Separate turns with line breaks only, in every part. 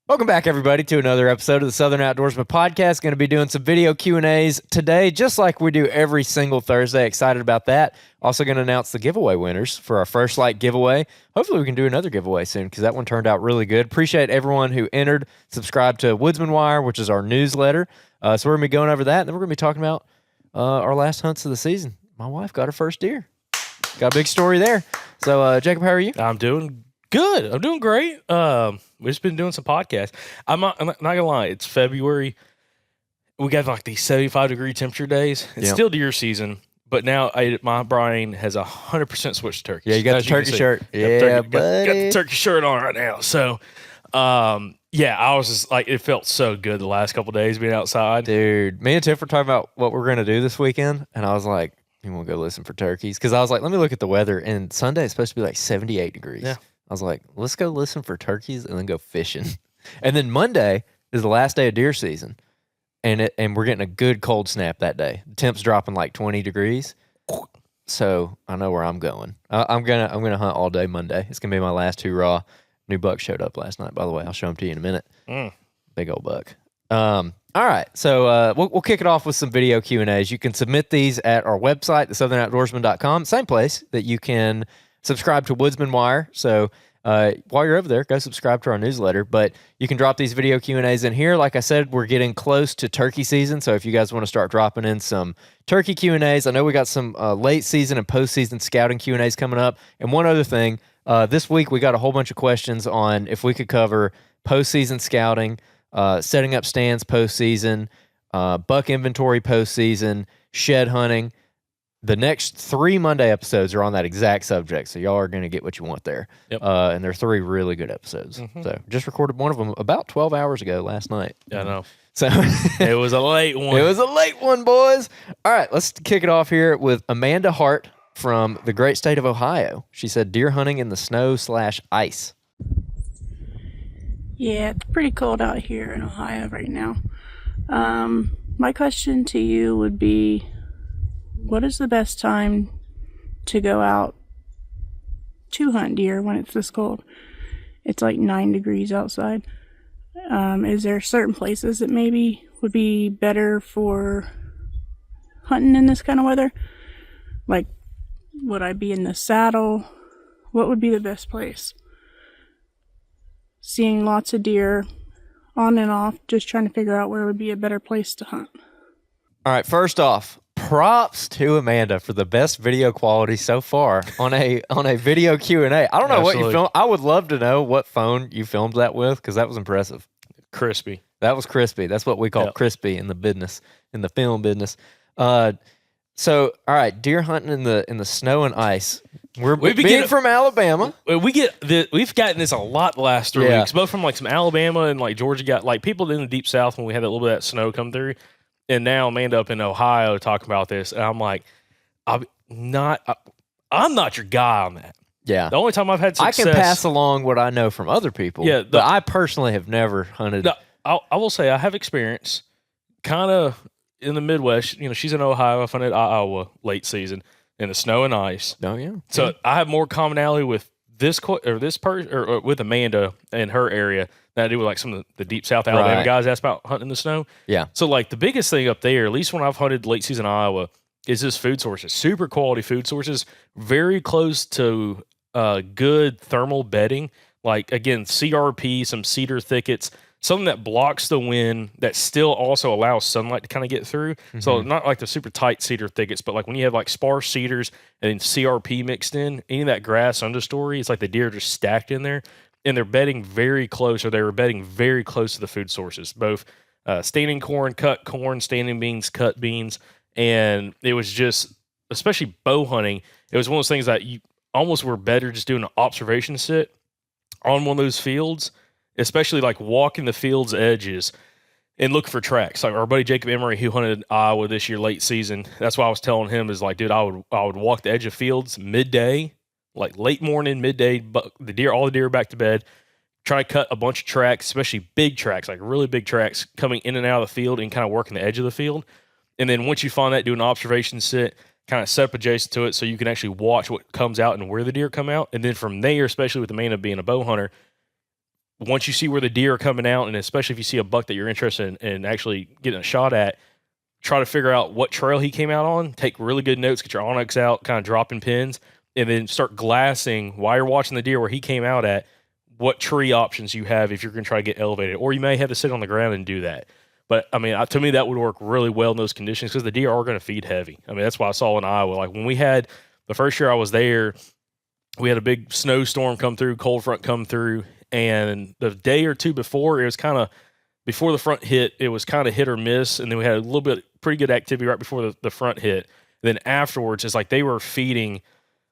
Welcome back, everybody, to another episode of the Southern Outdoorsman Podcast. Going to be doing some video Q&As today, just like we do every single Thursday. Excited about that. Also going to announce the giveaway winners for our First Light giveaway. Hopefully we can do another giveaway soon because that one turned out really good. Appreciate everyone who entered. Subscribe to Woodsman Wire, which is our newsletter. So we're going to be going over that, and then we're going to be talking about our last hunts of the season. My wife got her first deer. Got a big story there. So, Jacob, how are you?
I'm doing good. I'm doing great. We've just been doing some podcasts. I'm not gonna lie. It's February. We got like these 75-degree temperature days. It's still deer season, but now my brain has 100% switched to turkey.
Yeah, you got the turkey shirt. Yeah,
buddy. Got the turkey shirt on right now. So, yeah, I was just like, it felt so good the last couple of days being outside.
Dude, me and Tiff were talking about what we're gonna do this weekend, and I was like, you want to go listen for turkeys? Because I was like, let me look at the weather, and Sunday is supposed to be like 78 degrees.
Yeah.
I was like, let's go listen for turkeys and then go fishing. And then Monday is the last day of deer season, and we're getting a good cold snap that day. The temp's dropping like 20 degrees. So I know where I'm going. I'm gonna hunt all day Monday. It's gonna be my last hoorah. New buck showed up last night, by the way. I'll show them to you in a minute. Big old buck. All right, so we'll kick it off with some video Q&As. You can submit these at our website, thesouthern.outdoorsman.com, same place that you can subscribe to Woodsman Wire. So while you're over there, go subscribe to our newsletter. But you can drop these video Q&As in here. Like I said, we're getting close to turkey season, so if you guys want to start dropping in some turkey Q&As, I know we got some late season and postseason scouting Q&As coming up. And one other thing, this week we got a whole bunch of questions on if we could cover postseason scouting, setting up stands postseason, buck inventory postseason, shed hunting. The next 3 Monday episodes are on that exact subject, so y'all are going to get what you want there.
Yep.
And they're 3 really good episodes. So just recorded one of them about 12 hours ago last night.
Yeah, I know.
So
It was a late one.
It was a late one, boys. All right, let's kick it off here with Amanda Hart from the great state of Ohio. She said deer hunting in the snow/ice.
Yeah, it's pretty cold out here in Ohio right now. My question to you would be, what is the best time to go out to hunt deer when it's this cold? It's like 9 degrees outside. Is there certain places that maybe would be better for hunting in this kind of weather? Like, would I be in the saddle? What would be the best place? Seeing lots of deer on and off, just trying to figure out where would be a better place to hunt.
All right, first off, props to Amanda for the best video quality so far on a video Q&A. I don't know what you filmed. I would love to know what phone you filmed that with, because that was impressive.
Crispy.
That was crispy. That's what we call crispy in the business, in the film business. So, all right, deer hunting in the snow and ice. Being from Alabama.
We've gotten this a lot the last 3 weeks, both from like some Alabama and like Georgia. Got like people in the deep south when we had a little bit of that snow come through, and now Amanda up in Ohio talking about this, and I'm like, I'm not your guy on that.
Yeah,
the only time I've had success,
I can pass along what I know from other people. Yeah, but I personally have never hunted.
I will say I have experience, kind of. In the Midwest, she's in Ohio. I hunted Iowa late season in the snow and ice.
Oh yeah.
So I have more commonality with this person or with Amanda in her area than I do with like some of the deep South Alabama guys asked about hunting in the snow.
Yeah.
So like the biggest thing up there, at least when I've hunted late season Iowa, is this food sources, super quality food sources, very close to good thermal bedding. Like again, CRP, some cedar thickets. Something that blocks the wind that still also allows sunlight to kind of get through. Mm-hmm. So not like the super tight cedar thickets, but like when you have like sparse cedars and then CRP mixed in, any of that grass understory, it's like the deer are just stacked in there. And they're bedding very close, or they were bedding very close to the food sources, both standing corn, cut corn, standing beans, cut beans. And it was just, especially bow hunting, it was one of those things that you almost were better just doing an observation sit on one of those fields, especially like walking the field's edges and look for tracks. Like our buddy Jacob Emery, who hunted Iowa this year late season, that's why I was telling him is like, dude, I would walk the edge of fields midday, like late morning, midday, but all the deer are back to bed, try to cut a bunch of tracks, especially big tracks, like really big tracks coming in and out of the field and kind of working the edge of the field. And then once you find that, do an observation sit, kind of set up adjacent to it so you can actually watch what comes out and where the deer come out. And then from there, especially with Amanda being a bow hunter, once you see where the deer are coming out, and especially if you see a buck that you're interested in actually getting a shot at, try to figure out what trail he came out on, take really good notes, get your onyx out, kind of dropping pins, and then start glassing while you're watching the deer where he came out at, what tree options you have if you're going to try to get elevated. Or you may have to sit on the ground and do that. But, I mean, to me, that would work really well in those conditions because the deer are going to feed heavy. I mean, that's what I saw in Iowa. Like, when we had the first year I was there, we had a big snowstorm come through, cold front come through, and the day or two before, it was kind of, before the front hit, it was kind of hit or miss, and then we had a little bit, pretty good activity right before the front hit. Then afterwards, it's like they were feeding,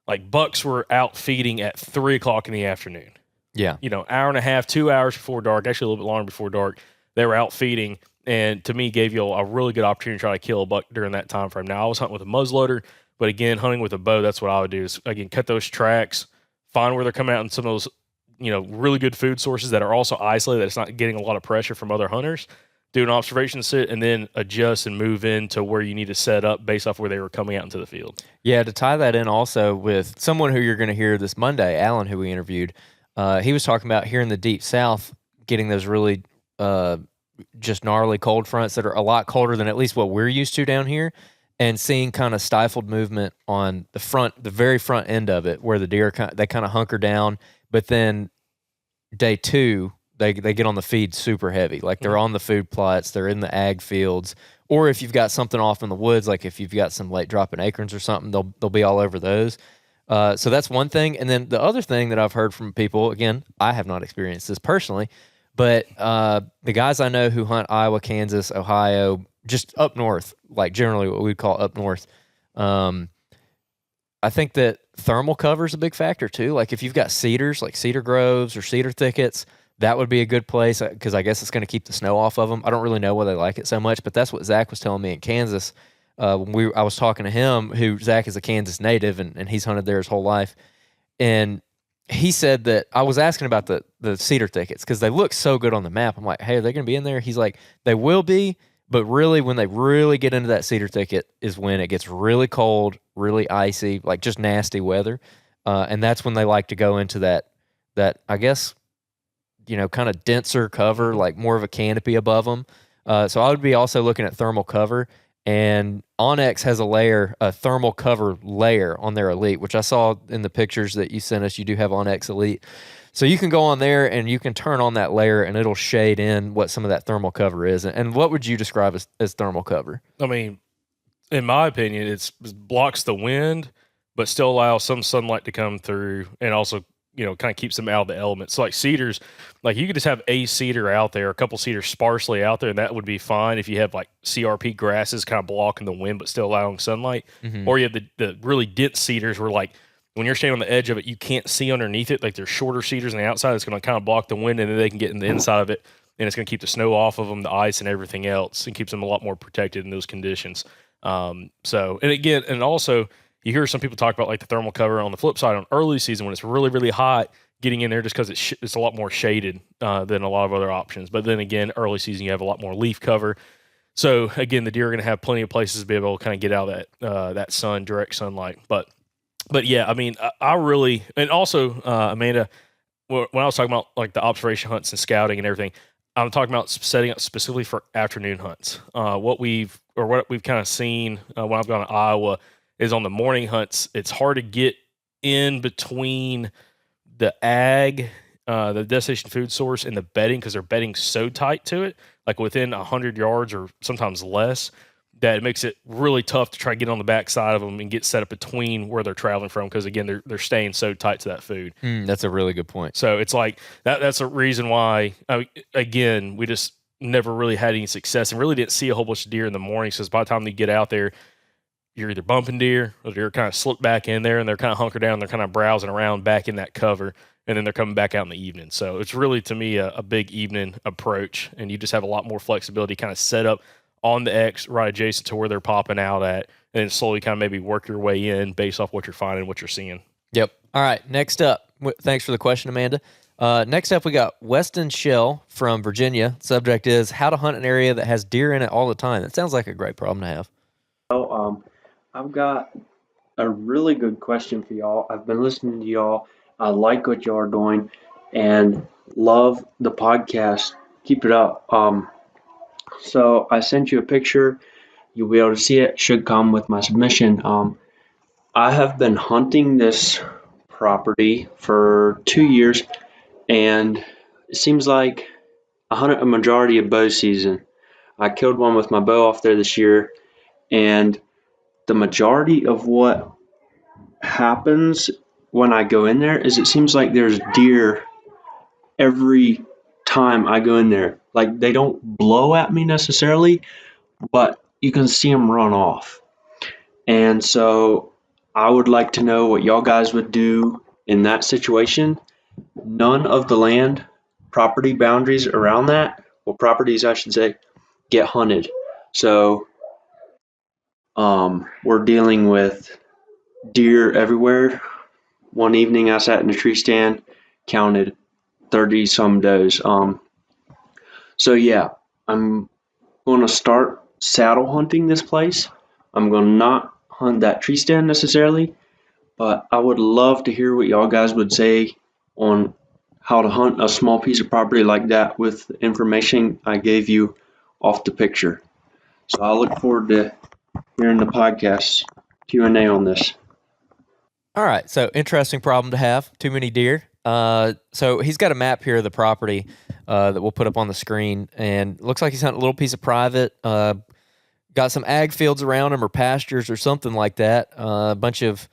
like bucks were out feeding at 3 o'clock in the afternoon.
Yeah.
Hour and a half, 2 hours before dark, actually a little bit longer before dark, they were out feeding, and to me, gave you a really good opportunity to try to kill a buck during that time frame. Now, I was hunting with a muzzleloader, but again, hunting with a bow, that's what I would do is, again, cut those tracks, find where they're coming out in some of those, really good food sources that are also isolated, that it's not getting a lot of pressure from other hunters, do an observation sit, and then adjust and move into where you need to set up based off where they were coming out into the field.
Yeah, to tie that in also with someone who you're going to hear this Monday, Alan, who we interviewed, he was talking about here in the Deep South getting those really just gnarly cold fronts that are a lot colder than at least what we're used to down here, and seeing kind of stifled movement on the very front end of it, where the deer they kind of hunker down, but then day 2 they get on the feed super heavy, like they're on the food plots, they're in the ag fields, or if you've got something off in the woods, like if you've got some late dropping acorns or something, they'll be all over those. So that's one thing, and then the other thing that I've heard from people, again, I have not experienced this personally, but the guys I know who hunt Iowa, Kansas, Ohio, just up north, like generally what we'd call up north, I think that thermal cover is a big factor too. Like if you've got cedars, like cedar groves or cedar thickets, that would be a good place because I guess it's going to keep the snow off of them. I don't really know why they like it so much, but that's what Zach was telling me in Kansas. When I was talking to him, who Zach is a Kansas native and he's hunted there his whole life, and he said that I was asking about the cedar thickets because they look so good on the map. I'm like, hey, are they going to be in there? He's like, they will be, but really when they really get into that cedar thicket is when it gets really cold, really icy, like just nasty weather, and that's when they like to go into that I guess, kind of denser cover, like more of a canopy above them. So I would be also looking at thermal cover. And Onyx has a thermal cover layer on their Elite, which I saw in the pictures that you sent us. You do have Onyx Elite. So you can go on there and you can turn on that layer and it'll shade in what some of that thermal cover is. And what would you describe as thermal cover?
I mean, in my opinion, it blocks the wind, but still allows some sunlight to come through and also, kind of keeps them out of the elements. So like cedars, like you could just have a cedar out there, a couple cedars sparsely out there, and that would be fine if you have like CRP grasses kind of blocking the wind but still allowing sunlight. Mm-hmm. Or you have the really dense cedars where like when you're standing on the edge of it, you can't see underneath it. Like there's shorter cedars on the outside that's going to kind of block the wind, and then they can get in the inside of it, and it's going to keep the snow off of them, the ice and everything else, and keeps them a lot more protected in those conditions. And again, and also you hear some people talk about like the thermal cover on the flip side on early season when it's really, really hot, getting in there just because it's a lot more shaded than a lot of other options. But then again, early season, you have a lot more leaf cover. So again, the deer are going to have plenty of places to be able to kind of get out of that direct sunlight. But yeah, I mean, I really, and also Amanda, when I was talking about like the observation hunts and scouting and everything, I'm talking about setting up specifically for afternoon hunts. What we've kind of seen when I've gone to Iowa is on the morning hunts, it's hard to get in between the ag, the destination food source, and the bedding because they're bedding so tight to it, like within 100 yards or sometimes less, that it makes it really tough to try to get on the back side of them and get set up between where they're traveling from because, again, they're staying so tight to that food.
That's a really good point.
So it's like that's a reason why, again, we just never really had any success and really didn't see a whole bunch of deer in the morning because by the time they get out there, you're either bumping deer or deer kind of slip back in there and they're kind of hunkered down. They're kind of browsing around back in that cover, and then they're coming back out in the evening. So it's really, to me, a big evening approach, and you just have a lot more flexibility kind of set up on the X right adjacent to where they're popping out at, and then slowly kind of maybe work your way in based off what you're finding, what you're seeing.
Yep. All right, next up. Thanks for the question, Amanda. Next up, we got Weston Shell from Virginia. Subject is how to hunt an area that has deer in it all the time. That sounds like a great problem to have.
I've got a really good question for y'all. I've been listening to y'all. I like what y'all are doing, and Love the podcast. Keep it up. So I sent you a picture. You'll be able to see it. Should come with my submission. I have been hunting this property for 2 years, and it seems like I hunted a majority of bow season. I killed one with my bow off there this year, and the majority of what happens when I go in there is it seems like there's deer every time I go in there. Like they don't blow at me necessarily, but you can see them run off. And so I would like to know what y'all guys would do in that situation. None of the land property boundaries around that, well, properties I should say, get hunted. So we're dealing with deer everywhere. One evening I sat in a tree stand, counted 30 some does. So yeah, I'm going to start saddle hunting this place. I'm going to not hunt that tree stand necessarily, but I would love to hear what y'all guys would say on how to hunt a small piece of property like that with the information I gave you off the picture. So I look forward to hearing the podcast Q&A on this.
All right, so interesting problem to have. Too many deer. So he's got a map here of the property that we'll put up on the screen, and looks like he's hunting a little piece of private. Got some ag fields around him or pastures or something like that. A bunch of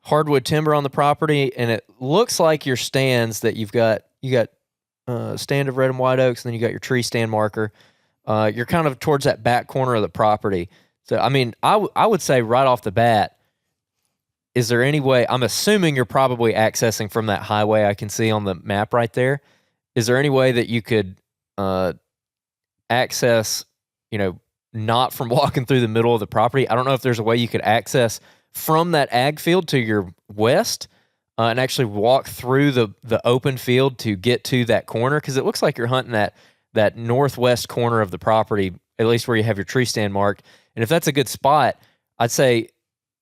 hardwood timber on the property, and it looks like your stands that you got stand of red and white oaks, and then you got your tree stand marker. You're kind of towards that back corner of the property. So I mean, I would say right off the bat, is there any way, I'm assuming you're probably accessing from that highway I can see on the map right there. Is there any way that you could access, not from walking through the middle of the property? I don't know if there's a way you could access from that ag field to your west and actually walk through the open field to get to that corner, because it looks like you're hunting that northwest corner of the property, at least where you have your tree stand marked. And if that's a good spot, I'd say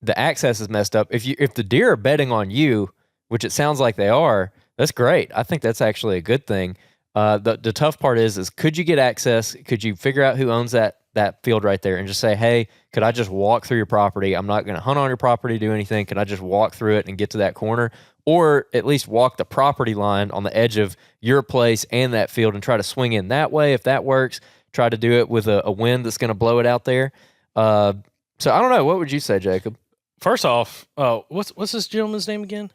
the access is messed up. If the deer are betting on you, which it sounds like they are, that's great. I think that's actually a good thing. The tough part is could you get access? Could you figure out who owns that field right there and just say, hey, could I just walk through your property? I'm not going to hunt on your property, do anything. Can I just walk through it and get to that corner? Or at least walk the property line on the edge of your place and that field and try to swing in that way. If that works, try to do it with a wind that's going to blow it out there. So I don't know. What would you say, Jacob?
First off, what's this gentleman's name again?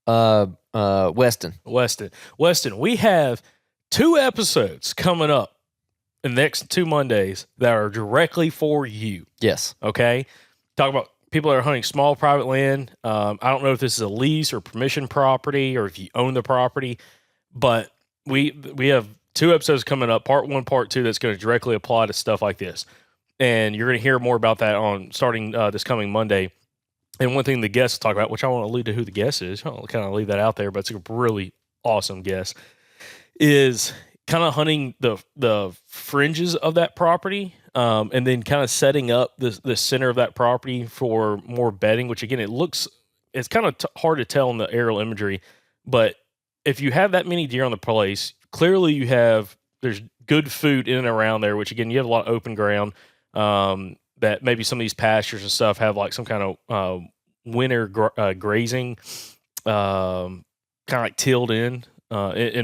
Weston.
Weston, we have 2 episodes coming up in the next 2 Mondays that are directly for you.
Yes.
Okay? Talk about people that are hunting small private land. I don't know if this is a lease or permission property or if you own the property, but we have 2 episodes coming up, part 1, part 2, that's going to directly apply to stuff like this. And you're going to hear more about that on starting this coming Monday. And one thing the guests talk about, which I want to allude to who the guest is, I'll kind of leave that out there, but it's a really awesome guest, is kind of hunting the fringes of that property, and then kind of setting up the center of that property for more bedding, which again, it's kind of hard to tell in the aerial imagery, but if you have that many deer on the place, clearly there's good food in and around there, which again, you have a lot of open ground, that maybe some of these pastures and stuff have like some kind of winter grazing, kind of like tilled in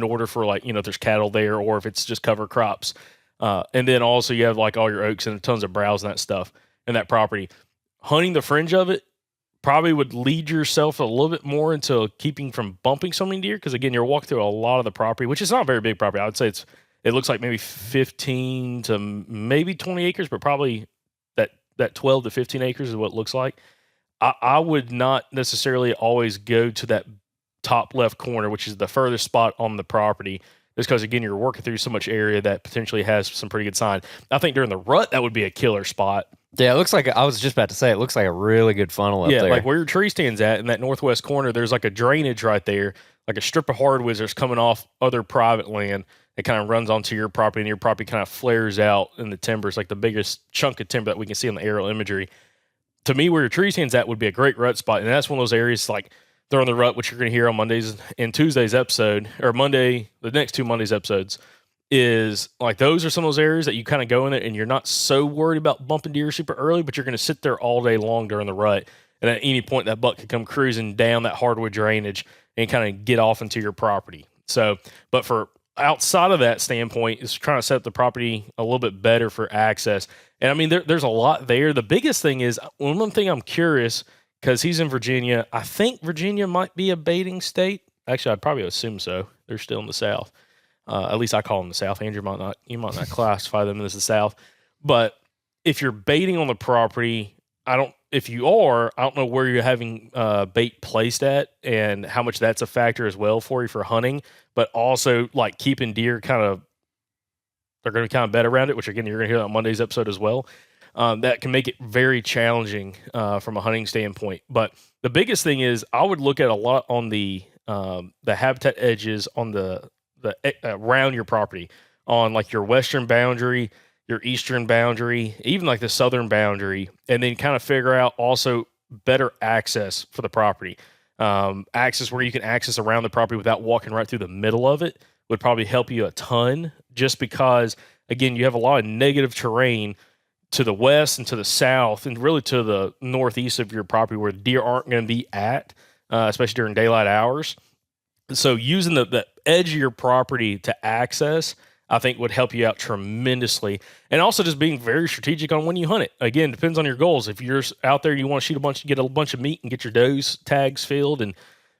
order for like, if there's cattle there or if it's just cover crops. And then also you have like all your oaks and tons of browse and that stuff in that property. Hunting the fringe of it probably would lead yourself a little bit more into keeping from bumping so many deer, because again, you're walking through a lot of the property, which is not a very big property. I would say it looks like maybe 15 to maybe 20 acres, but probably that 12 to 15 acres is what it looks like. I would not necessarily always go to that top left corner, which is the furthest spot on the property, just because, again, you're working through so much area that potentially has some pretty good sign. I think during the rut, that would be a killer spot.
Yeah, it looks like, I was just about to say, it looks like a really good funnel up there.
Yeah, like where your tree stands at in that northwest corner, there's like a drainage right there, like a strip of hardwoods that's coming off other private land. It kind of runs onto your property, and your property kind of flares out in the timber. It's like the biggest chunk of timber that we can see in the aerial imagery. To me, where your tree stands at would be a great rut spot, and that's one of those areas like during the rut, which you're going to hear on Mondays and Tuesdays episode, or the next 2 Mondays episodes, is like those are some of those areas that you kind of go in it and you're not so worried about bumping deer super early, but you're going to sit there all day long during the rut. And at any point, that buck could come cruising down that hardwood drainage and kind of get off into your property. So, but for outside of that standpoint, is trying to set up the property a little bit better for access. And I mean, there's a lot there. The biggest thing is, one thing I'm curious, because he's in Virginia. I think Virginia might be a baiting state. Actually, I'd probably assume so. They're still in the South. At least I call them the South. Andrew you might not classify them as the South. But if you're baiting on the property, if you are, I don't know where you're having bait placed at and how much that's a factor as well for you for hunting, but also like keeping deer they're going to be kind of bet around it, which again, you're going to hear on Monday's episode as well. That can make it very challenging from a hunting standpoint. But the biggest thing is I would look at a lot on the habitat edges on the around your property, on like your western boundary, your eastern boundary, even like the southern boundary, and then kind of figure out also better access for the property. Access where you can access around the property without walking right through the middle of it would probably help you a ton, just because, again, you have a lot of negative terrain to the west and to the south and really to the northeast of your property where deer aren't going to be at, especially during daylight hours. So using the edge of your property to access, I think would help you out tremendously. And also just being very strategic on when you hunt it. Again, depends on your goals. If you're out there, you want to get a bunch of meat and get your does tags filled and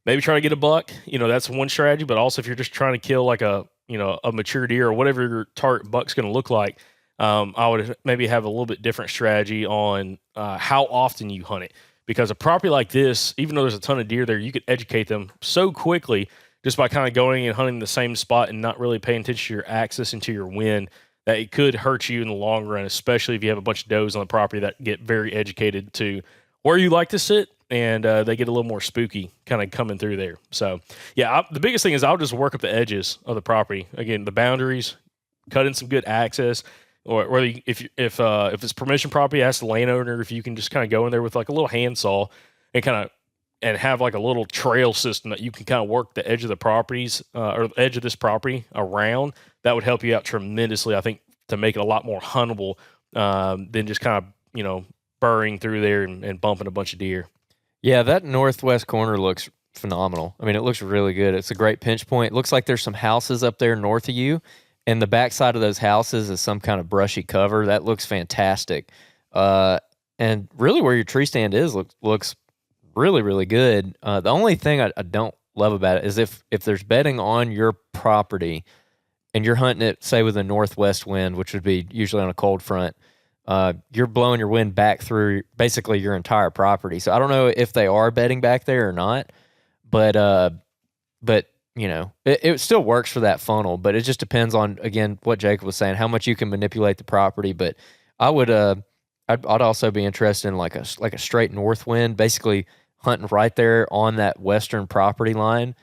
maybe try to get a buck, that's one strategy. But also if you're just trying to kill like a mature deer or whatever your target buck's going to look like, I would maybe have a little bit different strategy on how often you hunt it. Because a property like this, even though there's a ton of deer there, you could educate them so quickly just by kind of going and hunting the same spot and not really paying attention to your access and to your wind, that it could hurt you in the long run, especially if you have a bunch of does on the property that get very educated to where you like to sit, and they get a little more spooky kind of coming through there. So, yeah, the biggest thing is I'll just work up the edges of the property. Again, the boundaries, cut in some good access, or whether if it's permission property, ask the landowner if you can just kind of go in there with like a little handsaw and have like a little trail system that you can kind of work the edge of the properties or the edge of this property around. That would help you out tremendously, I think, to make it a lot more huntable than just kind of, burrowing through there and bumping a bunch of deer.
Yeah, that northwest corner looks phenomenal. I mean, it looks really good. It's a great pinch point. It looks like there's some houses up there north of you, and the backside of those houses is some kind of brushy cover. That looks fantastic. And really where your tree stand is looks really, really good. The only thing I don't love about it is if there's bedding on your property and you're hunting it, say, with a northwest wind, which would be usually on a cold front, you're blowing your wind back through basically your entire property. So I don't know if they are bedding back there or not, but it still works for that funnel. But it just depends on, again, what Jacob was saying, how much you can manipulate the property. But I would, I'd also be interested in like a straight north wind, basically hunting right there on that western property line,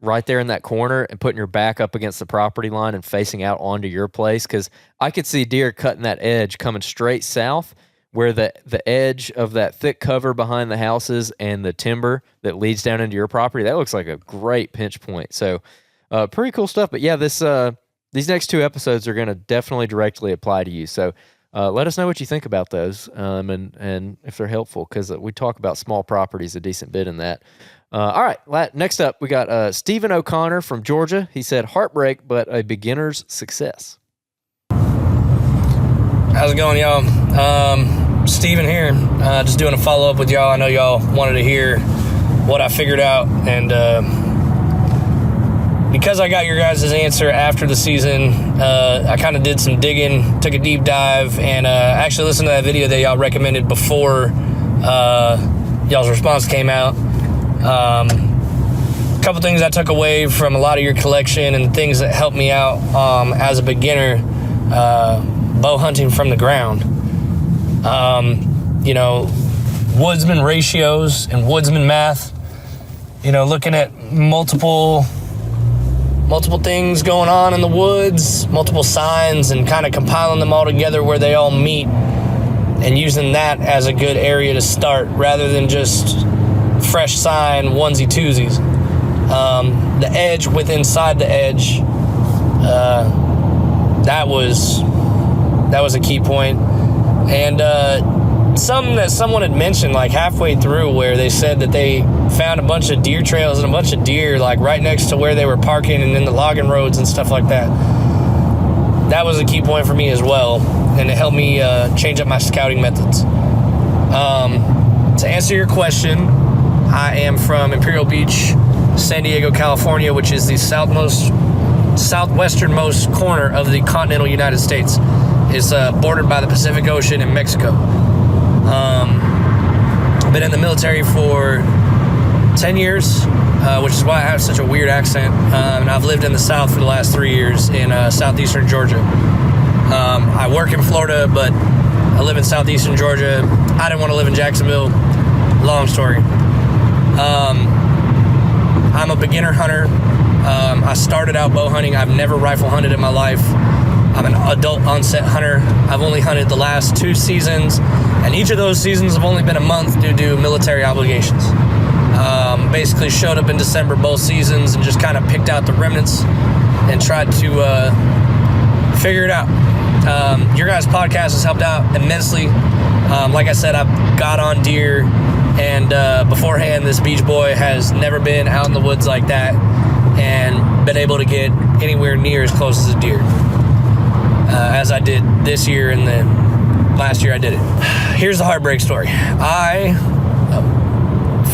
right there in that corner, and putting your back up against the property line and facing out onto your place. Because I could see deer cutting that edge coming straight south, where the edge of that thick cover behind the houses and the timber that leads down into your property, that looks like a great pinch point. So pretty cool stuff. But yeah, these next 2 episodes are going to definitely directly apply to you. So let us know what you think about those and if they're helpful, because we talk about small properties a decent bit in that. All right, next up, we got Stephen O'Connor from Georgia. He said, heartbreak, but a beginner's success.
How's it going, y'all? Steven here, just doing a follow-up with y'all. I know y'all wanted to hear what I figured out, and because I got your guys' answer after the season, I kind of did some digging, took a deep dive, and actually listened to that video that y'all recommended before y'all's response came out. A couple things I took away from a lot of your collection and things that helped me out as a beginner, bow hunting from the ground. Woodsman ratios and woodsman math, looking at multiple things going on in the woods, multiple signs, and kind of compiling them all together where they all meet and using that as a good area to start rather than just fresh sign onesie twosies. The edge with inside the edge, that was a key point. And something that someone had mentioned like halfway through, where they said that they found a bunch of deer trails and a bunch of deer like right next to where they were parking and in the logging roads and stuff like that. That was a key point for me as well, and it helped me change up my scouting methods. To answer your question, I am from Imperial Beach, San Diego, California, which is the southwesternmost corner of the continental United States. It's bordered by the Pacific Ocean and Mexico. I've been in the military for 10 years, which is why I have such a weird accent. And I've lived in the South for the last 3 years in southeastern Georgia. I work in Florida, but I live in southeastern Georgia. I didn't want to live in Jacksonville. Long story. I'm a beginner hunter. I started out bow hunting. I've never rifle hunted in my life. I'm an adult onset hunter. I've only hunted the last 2 seasons, and each of those seasons have only been a month due to military obligations. Basically showed up in December both seasons and just kind of picked out the remnants and tried to figure it out. Your guys' podcast has helped out immensely. Like I said, I've got on deer, and beforehand, this beach boy has never been out in the woods like that and been able to get anywhere near as close as a deer as I did this year, and then last year I did it. Here's the heartbreak story. I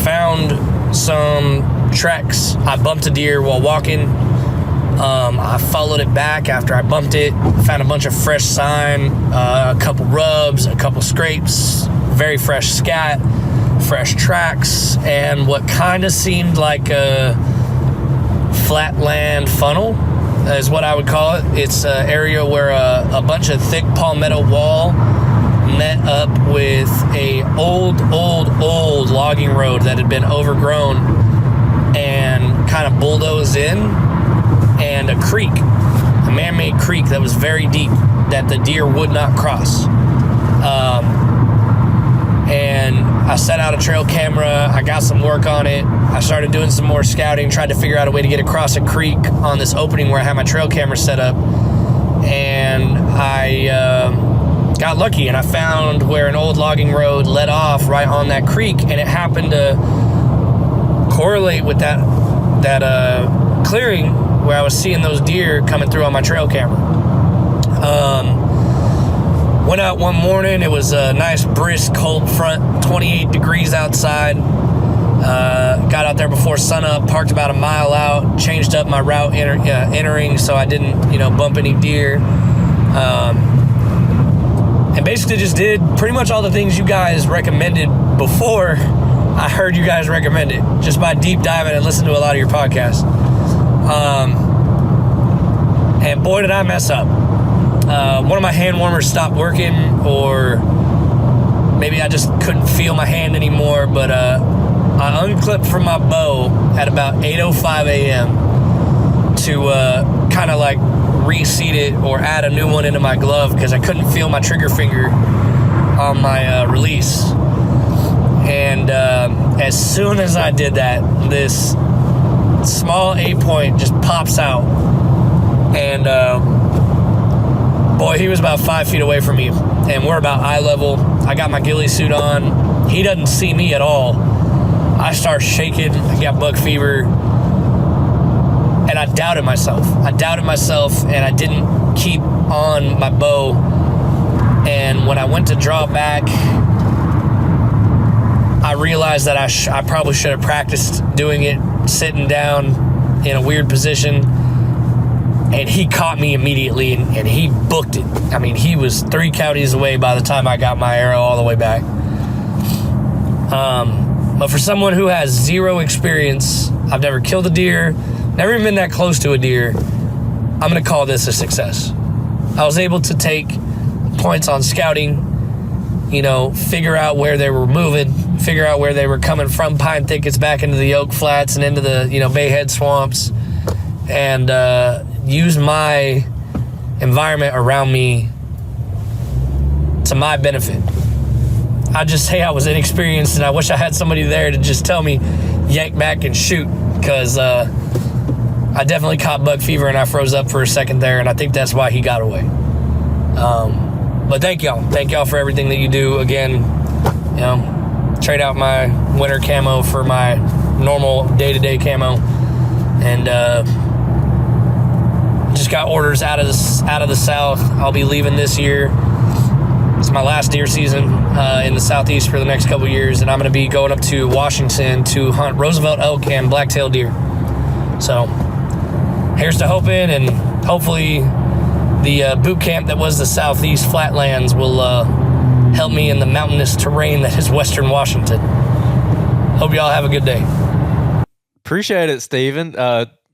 found some tracks. I bumped a deer while walking. I followed it back after I bumped it, found a bunch of fresh sign, a couple rubs, a couple scrapes, very fresh scat, fresh tracks, and what kind of seemed like a flatland funnel is what I would call it. It's an area where a bunch of thick palmetto wall met up with a old logging road that had been overgrown and kind of bulldozed in, and a creek, a man-made creek that was very deep that the deer would not cross. And I set out a trail camera. I got some work on it. I started doing some more scouting, tried to figure out a way to get across a creek on this opening where I had my trail camera set up. And I got lucky, and I found where an old logging road led off right on that creek, and it happened to correlate with that clearing where I was seeing those deer coming through on my trail camera. Went out one morning. It was a nice, brisk, cold front, 28 degrees outside. Got out there before sunup, parked about a mile out, changed up my route entering so I didn't, bump any deer. And basically just did pretty much all the things you guys recommended before I heard you guys recommend it, just by deep diving and listening to a lot of your podcasts. And boy, did I mess up. One of my hand warmers stopped working, or maybe I just couldn't feel my hand anymore, but I unclipped from my bow at about 8:05 a.m. to kind of like reseat it or add a new one into my glove because I couldn't feel my trigger finger on my release. And as soon as I did that, this small 8-point just pops out, and boy, he was about 5 feet away from me, and we're about eye level. I got my ghillie suit on. He doesn't see me at all. I start shaking. I got buck fever, and I doubted myself. And I didn't keep on my bow. And when I went to draw back, I realized that I probably should have practiced doing it sitting down in a weird position. And he caught me immediately, and he booked it. I mean, he was 3 counties away by the time I got my arrow all the way back. But for someone who has 0 experience, I've never killed a deer, never even been that close to a deer, I'm going to call this a success. I was able to take points on scouting, figure out where they were moving, figure out where they were coming from pine thickets back into the oak flats and into the, bayhead swamps, and use my environment around me to my benefit. I just say I was inexperienced, and I wish I had somebody there to just tell me, yank back and shoot, because I definitely caught buck fever, and I froze up for a second there, and I think that's why he got away. But thank y'all for everything that you do. Again, trade out my winter camo for my normal day-to-day camo, and just got orders out of the south. I'll be leaving this year. It's my last deer season in the southeast for the next couple years, and I'm going to be going up to Washington to hunt Roosevelt elk and black-tailed deer. So here's to hoping, and hopefully the boot camp that was the southeast flatlands will help me in the mountainous terrain that is western Washington. Hope y'all have a good day.
Appreciate it, Steven.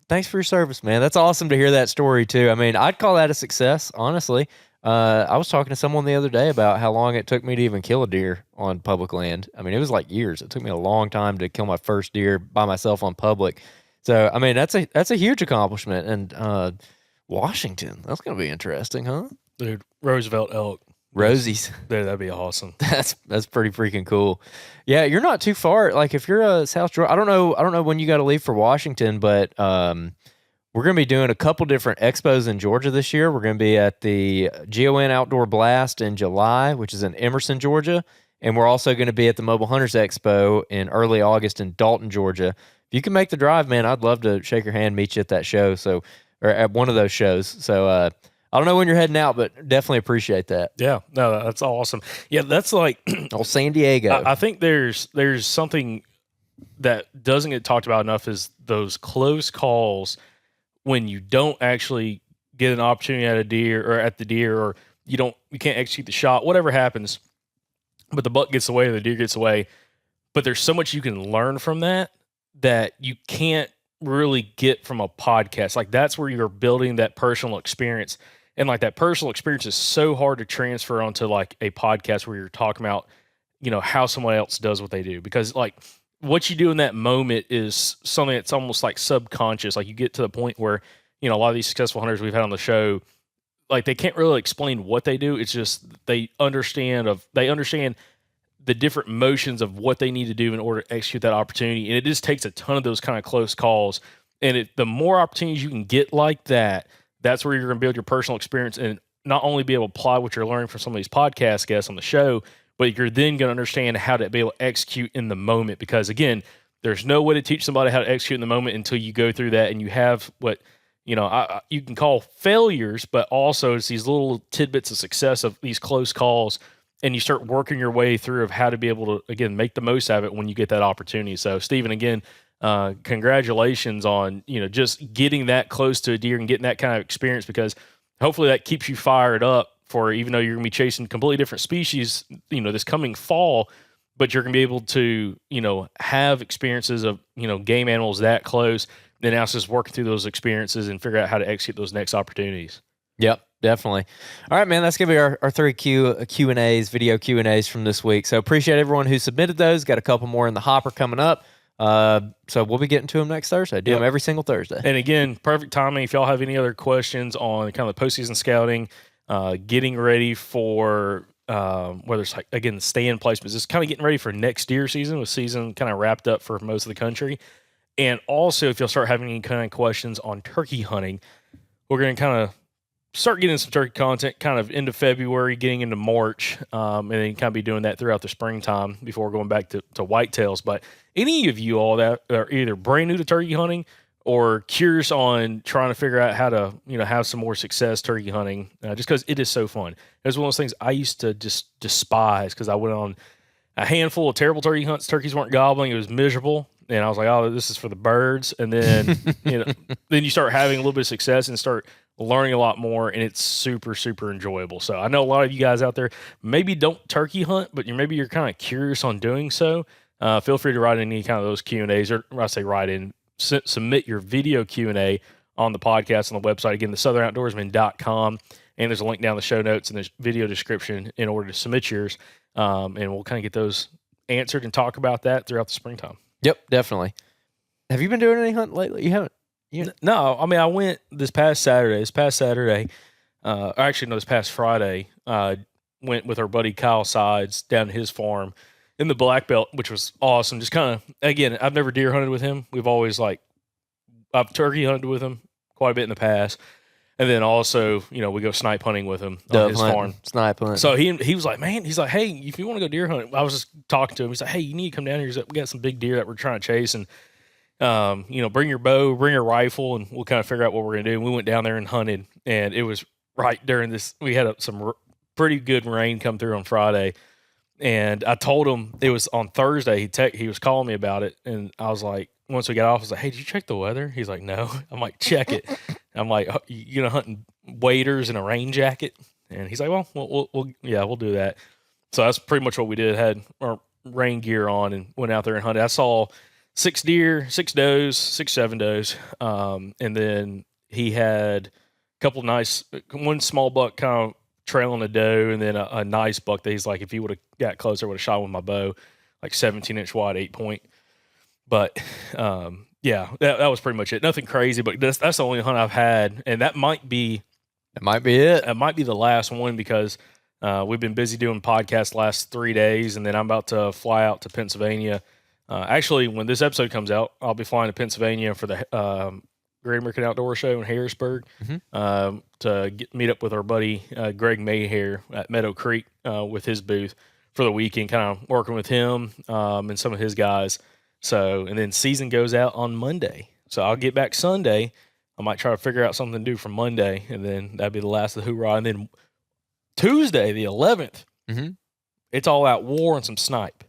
Thanks for your service, man. That's awesome to hear that story, too. I mean, I'd call that a success, honestly. I was talking to someone the other day about how long it took me to even kill a deer on public land. I mean, it was like years. It took me a long time to kill my first deer by myself on public. So, I mean, that's a huge accomplishment. And Washington, that's going to be interesting, huh?
Dude, Roosevelt elk.
Rosies.
Dude, that'd be awesome.
That's pretty freaking cool. Yeah, you're not too far. Like if you're a South Georgia, I don't know when you got to leave for Washington, but we're going to be doing a couple different expos in Georgia this year. We're going to be at the GON Outdoor Blast in July, which is in Emerson, Georgia. And we're also going to be at the Mobile Hunters Expo in early August in Dalton, Georgia. If you can make the drive, man, I'd love to shake your hand, meet you at that show. So, or at one of those shows. So, I don't know when you're heading out, but definitely appreciate that.
Yeah, no, that's awesome. Yeah, that's like
old San Diego.
I think there's something that doesn't get talked about enough is those close calls when you don't actually get an opportunity at the deer, or you can't execute the shot, whatever happens, but the buck gets away or the deer gets away. But there's so much you can learn from that you can't really get from a podcast. Like that's where you're building that personal experience. And like that personal experience is so hard to transfer onto like a podcast where you're talking about, how someone else does what they do. Because like what you do in that moment is something that's almost like subconscious. Like you get to the point where, a lot of these successful hunters we've had on the show, like they can't really explain what they do. It's just they understand the different motions of what they need to do in order to execute that opportunity. And it just takes a ton of those kind of close calls. And the more opportunities you can get like that, that's where you're going to build your personal experience and not only be able to apply what you're learning from some of these podcast guests on the show, but you're then going to understand how to be able to execute in the moment. Because again, there's no way to teach somebody how to execute in the moment until you go through that and you have what, you can call failures, but also it's these little tidbits of success of these close calls. And you start working your way through of how to be able to, again, make the most of it when you get that opportunity. So, Steven, again, congratulations on, just getting that close to a deer and getting that kind of experience, because hopefully that keeps you fired up for, even though you're going to be chasing completely different species, this coming fall, but you're going to be able to, have experiences of, game animals that close. Then now it's just working through those experiences and figure out how to execute those next opportunities.
Yep, definitely. All right, man, that's going to be our three Q&As, video Q&As from this week. So appreciate everyone who submitted those. Got a couple more in the hopper coming up. So we'll be getting to them next Thursday. Do them every single Thursday.
And again, perfect timing. If y'all have any other questions on kind of the postseason scouting, getting ready for whether it's like, again, the stay-in placements, just kind of getting ready for next deer season, with season kind of wrapped up for most of the country. And also, if you'll start having any kind of questions on turkey hunting, we're going to kind of start getting some turkey content kind of into February, getting into March, and then kind of be doing that throughout the springtime before going back to whitetails. But any of you all that are either brand new to turkey hunting or curious on trying to figure out how to, have some more success turkey hunting, just because it is so fun. It was one of those things I used to just despise, because I went on a handful of terrible turkey hunts. Turkeys weren't gobbling. It was miserable. And I was like, oh, this is for the birds. And then, then you start having a little bit of success and start learning a lot more, and it's super, super enjoyable. So I know a lot of you guys out there maybe don't turkey hunt, but you're kind of curious on doing so. Feel free to write in any kind of those Q&As, or I say write in, submit your video Q&A on the podcast on the website. Again, thesouthernoutdoorsman.com. And there's a link down in the show notes and there's video description in order to submit yours. And we'll kind of get those answered and talk about that throughout the springtime.
Yep, definitely. Have you been doing any hunting lately? You haven't?
No, I mean, I went this past Saturday, or actually, no, this past Friday. went with our buddy Kyle Sides down to his farm in the Black Belt, which was awesome. Just kind of, again, I've never deer hunted with him. We've always I've turkey hunted with him quite a bit in the past. And then also, we go snipe hunting with him on his farm.
Snipe hunting.
So he was like, man, he's like, hey, if you want to go deer hunting, I was just talking to him. He's like, hey, you need to come down here. We got some big deer that we're trying to chase, and bring your bow, bring your rifle, and we'll kind of figure out what we're gonna do. And we went down there and hunted, and it was right during this. We had some pretty good rain come through on Friday, and I told him it was on Thursday. He was calling me about it, and I was like, once we got off, I was like, hey, did you check the weather? He's like, no. I'm like, check it. I'm like, you hunting waders in a rain jacket? And he's like, well, we'll do that. So that's pretty much what we did. Had our rain gear on and went out there and hunted. I saw 6 deer, 6 does, 7 does. And then he had a couple nice, one small buck kind of trailing a doe, and then a nice buck that he's like, if he would have got closer, I would have shot with my bow, like 17-inch wide, 8-point. But that was pretty much it. Nothing crazy, but that's the only hunt I've had, and that might be
it. Might be it.
It might be the last one because we've been busy doing podcasts the last 3 days, and then I'm about to fly out to Pennsylvania. Actually, when this episode comes out, I'll be flying to Pennsylvania for the Great American Outdoor Show in Harrisburg to meet up with our buddy Greg Mayhair at Meadow Creek with his booth for the weekend, kind of working with him and some of his guys. So, and then season goes out on Monday. So I'll get back Sunday. I might try to figure out something to do for Monday, and then that'd be the last of the hoorah. And then Tuesday, the 11th, it's all out war and some snipe.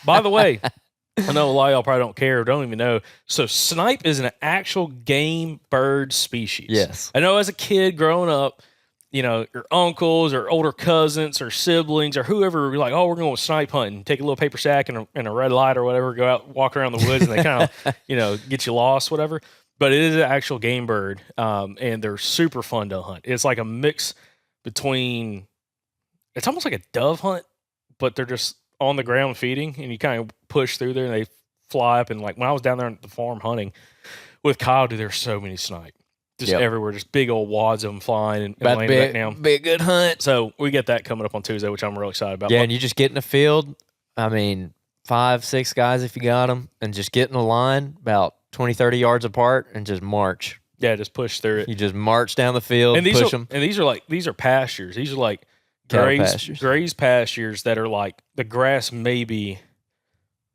By the way, I know a lot of y'all probably don't care or don't even know. So snipe is an actual game bird species.
Yes.
I know as a kid growing up, your uncles or older cousins or siblings or whoever were like, oh, we're going to snipe hunting, take a little paper sack and a red light or whatever, go out, walk around the woods, and they kind of, get you lost, whatever. But it is an actual game bird, and they're super fun to hunt. It's like a mix between, it's almost like a dove hunt, but they're just on the ground feeding, and you kind of push through there and they fly up. And like when I was down there at the farm hunting with Kyle, dude, there's so many snipe. Just everywhere, just big old wads of them flying and laying back down.
Be a good hunt.
So we get that coming up on Tuesday, which I'm real excited about.
Yeah, and you just get in the field. I mean, 5, 6 guys if you got them, and just get in a line about 20, 30 yards apart and just march.
Yeah, just push through it.
You just march down the field,
and
push them.
And these are pastures. These are like grazed pastures that are like the grass maybe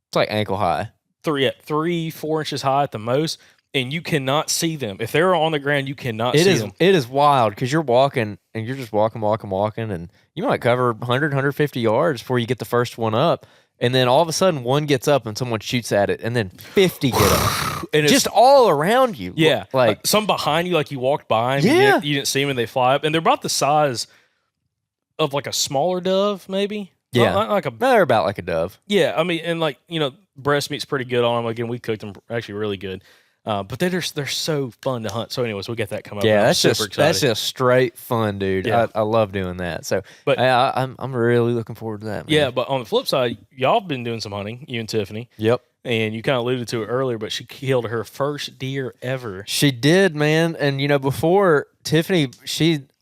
it's like ankle high,
3-4 inches high at the most. And you cannot see them. If they're on the ground, you cannot see them.
It is wild because you're walking and you're just walking, and you might cover 100, 150 yards before you get the first one up. And then all of a sudden, one gets up and someone shoots at it, and then 50 get up. And just all around you.
Yeah.
Like
some behind you, like you walked by them,
yeah.
You didn't see them, and they fly up. And they're about the size of like a smaller dove, maybe.
Yeah. They're about like a dove.
Yeah. I mean, and breast meat's pretty good on them. Again, we cooked them actually really good. But they're so fun to hunt. So anyways, we'll get that coming up.
Yeah, that's just straight fun, dude.
Yeah.
I love doing that. So
but
I'm really looking forward to that, man.
Yeah, but on the flip side, y'all have been doing some hunting, you and Tiffany.
Yep.
And you kind of alluded to it earlier, but she killed her first deer ever.
She did, man. And before Tiffany,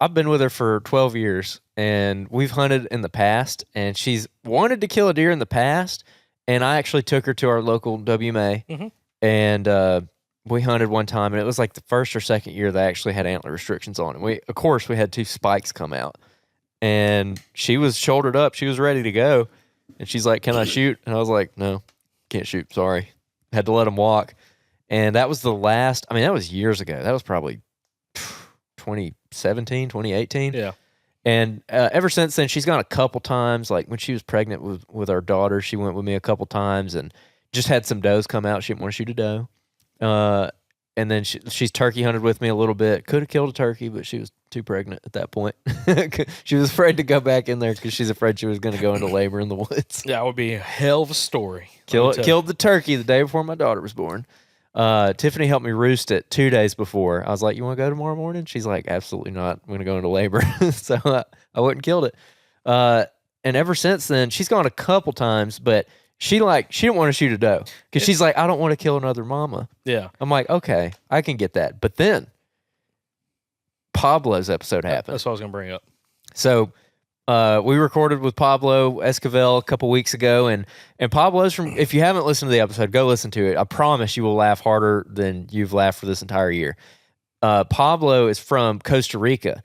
I've been with her for 12 years, and we've hunted in the past, and she's wanted to kill a deer in the past, and I actually took her to our local WMA, and we hunted one time, and it was like the first or second year they actually had antler restrictions on it. Of course, we had 2 spikes come out, and she was shouldered up. She was ready to go, and she's like, "Can I shoot?" And I was like, "No, can't shoot. Sorry." Had to let him walk, and that was the last. I mean, that was years ago. That was probably 2017, 2018.
Yeah.
And ever since then, she's gone a couple times. Like when she was pregnant with our daughter, she went with me a couple times and just had some does come out. She didn't want to shoot a doe. And then she's turkey hunted with me a little bit. Could have killed a turkey, but she was too pregnant at that point. She was afraid to go back in there because she's afraid she was going to go into labor in the woods.
That would be a hell of a story.
Killed the turkey the day before my daughter was born. Tiffany helped me roost it 2 days before. I was like, "You want to go tomorrow morning?" She's like, "Absolutely not. I'm going to go into labor." So I went and killed it. And ever since then, she's gone a couple times, but she didn't want to shoot a doe because she's like, "I don't want to kill another mama."
Yeah.
I'm like, "Okay, I can get that." But then Pablo's episode happened.
That's what I was going to bring up.
So We recorded with Pablo Esquivel a couple weeks ago, and Pablo's from. If you haven't listened to the episode, go listen to it. I promise you will laugh harder than you've laughed for this entire year. Pablo is from Costa Rica,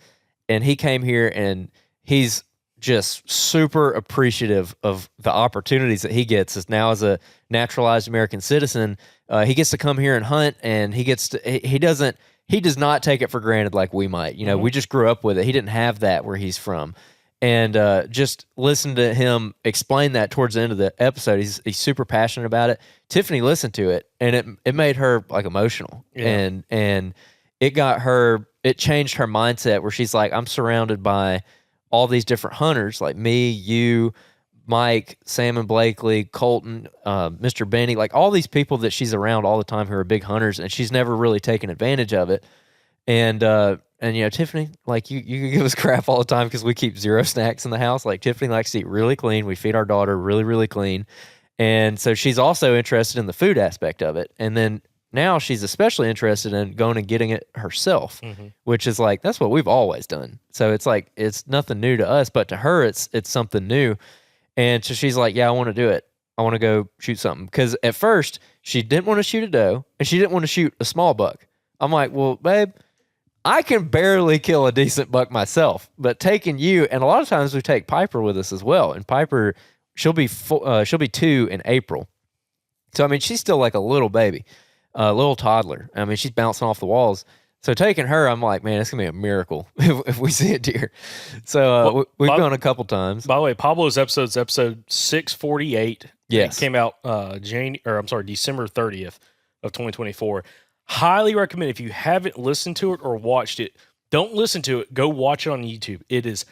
and he came here, and he's just super appreciative of the opportunities that he gets as now as a naturalized American citizen. He gets to come here and hunt, and he does not take it for granted like we might. You know, we just grew up with it. He didn't have that where he's from. And just listen to him explain that towards the end of the episode. He's super passionate about it. Tiffany listened to it, and it made her like emotional.
Yeah.
And it changed her mindset where she's like, I'm surrounded by all these different hunters, like me, you, Mike, Sam and Blakely, Colton, Mr. Benny, like all these people that she's around all the time who are big hunters, and she's never really taken advantage of it. And Tiffany, like you give us crap all the time because we keep zero snacks in the house. Like Tiffany likes to eat really clean. We feed our daughter really, really clean. And so she's also interested in the food aspect of it. And then now she's especially interested in going and getting it herself, which is like, that's what we've always done. So it's like, it's nothing new to us, but to her, it's something new. And so she's like, yeah, I want to do it. I want to go shoot something. Because at first she didn't want to shoot a doe and she didn't want to shoot a small buck. I'm like, well, babe, I can barely kill a decent buck myself, but taking you, and a lot of times we take Piper with us as well. And Piper, she'll be 2 in April. So, I mean, she's still like a little baby, a little toddler. I mean, she's bouncing off the walls. So taking her, I'm like, man, it's going to be a miracle if we see a deer. So we've gone a couple times.
By the way, Pablo's episode 648.
Yes.
It came out December 30th of 2024. Highly recommend if you haven't listened to it or watched it, don't listen to it. Go watch it on YouTube. It is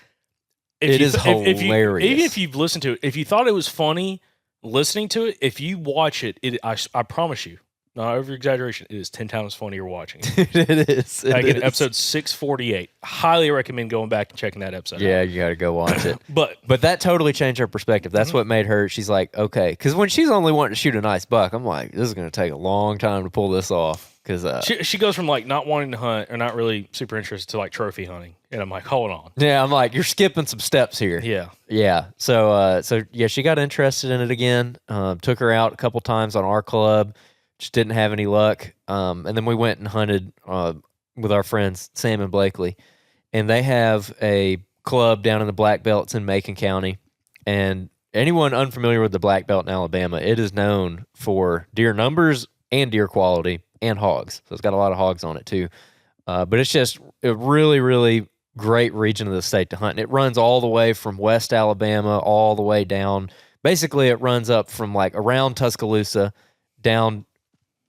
hilarious.
Even if you've listened to it, if you thought it was funny listening to it, if you watch it, I promise you, not over exaggeration, it is 10 times funnier watching it.
It is.
Again, episode 648. Highly recommend going back and checking that episode.
Yeah, you got to go watch it.
But
that totally changed her perspective. That's what made her, she's like, okay. Because when she's only wanting to shoot a nice buck, I'm like, this is going to take a long time to pull this off. Because
she goes from like not wanting to hunt or not really super interested to like trophy hunting. And I'm like, hold on.
Yeah, I'm like, you're skipping some steps here.
Yeah.
Yeah. So yeah, she got interested in it again. Took her out a couple times on our club. Just didn't have any luck. And then we went and hunted with our friends, Sam and Blakely. And they have a club down in the Black Belt. It's in Macon County. And anyone unfamiliar with the Black Belt in Alabama, it is known for deer numbers and deer quality and hogs. So it's got a lot of hogs on it too. But it's just a really, really great region of the state to hunt. And it runs all the way from West Alabama all the way down. Basically, it runs up from like around Tuscaloosa down.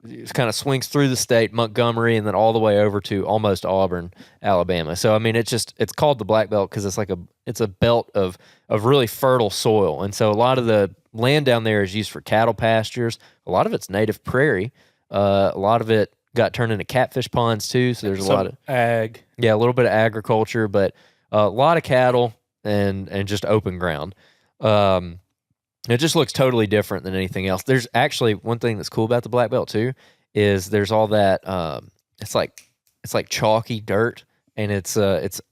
It kind of swings through the state, Montgomery, and then all the way over to almost Auburn, Alabama. So I mean, it's called the Black Belt because it's a belt of really fertile soil, and so a lot of the land down there is used for cattle pastures. A lot of it's native prairie. A lot of it got turned into catfish ponds too. So there's a lot of
ag.
Yeah, a little bit of agriculture, but a lot of cattle and just open ground. It just looks totally different than anything else. There's actually one thing that's cool about the Black Belt too, is there's all that it's like chalky dirt, and it's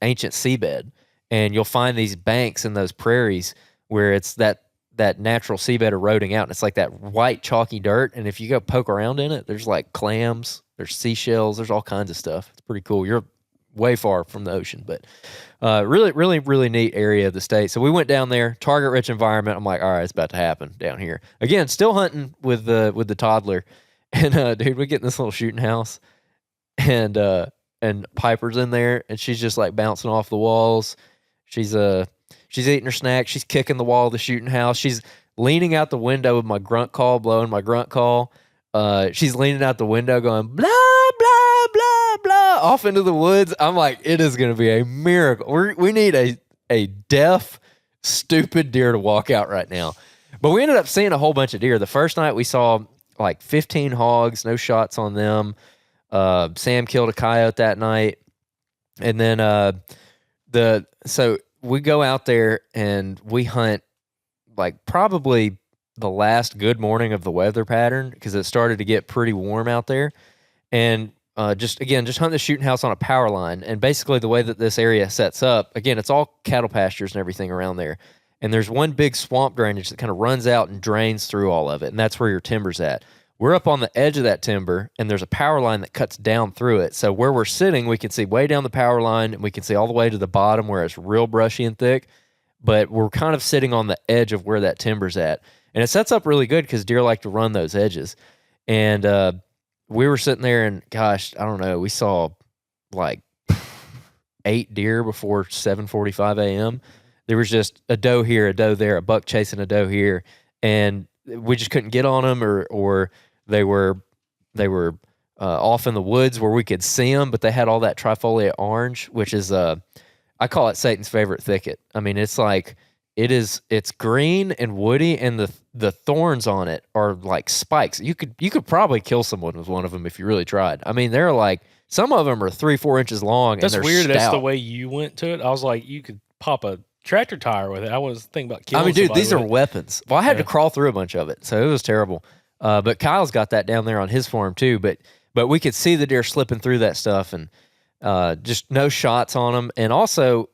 ancient seabed, and you'll find these banks in those prairies where it's that natural seabed eroding out, and it's like that white chalky dirt, and if you go poke around in it, there's like clams, there's seashells, there's all kinds of stuff. It's pretty cool. You're way far from the ocean, but really, really, really neat area of the state. So we went down there, target-rich environment. I'm like, all right, it's about to happen down here. Again, still hunting with the toddler, and dude, we get in this little shooting house, and Piper's in there, and she's just like bouncing off the walls. She's eating her snack. She's kicking the wall of the shooting house. She's leaning out the window with my grunt call, blowing my grunt call. She's leaning out the window going, blah, blah, blah, blah, off into the woods. I'm like, it is going to be a miracle. We need a deaf, stupid deer to walk out right now. But we ended up seeing a whole bunch of deer. The first night we saw like 15 hogs, no shots on them. Sam killed a coyote that night. And then so we go out there and we hunt like probably the last good morning of the weather pattern because it started to get pretty warm out there. And just hunt the shooting house on a power line. And basically the way that this area sets up, again, it's all cattle pastures and everything around there. And there's one big swamp drainage that kind of runs out and drains through all of it. And that's where your timber's at. We're up on the edge of that timber, and there's a power line that cuts down through it. So where we're sitting, we can see way down the power line, and we can see all the way to the bottom where it's real brushy and thick. But we're kind of sitting on the edge of where that timber's at. And it sets up really good because deer like to run those edges. And we were sitting there, and gosh, I don't know, we saw like 8 deer before 7:45 a.m. There was just a doe here, a doe there, a buck chasing a doe here, and we just couldn't get on them, or they were off in the woods where we could see them, but they had all that trifoliate orange, which is I call it Satan's favorite thicket. I mean, it's like it's green and woody, and the thorns on it are like spikes. You could probably kill someone with one of them if you really tried. I mean, they're like, some of them are 3-4 inches long.
That's
and they're
weird.
stout.
That's the way you went to it. I was like, you could pop a tractor tire with it. I was thinking about killing.
I mean, dude,
somebody
these are
with it.
weapons. Well, I had to crawl through a bunch of it, so it was terrible. But Kyle's got that down there on his farm too. But we could see the deer slipping through that stuff, and just no shots on them. And also,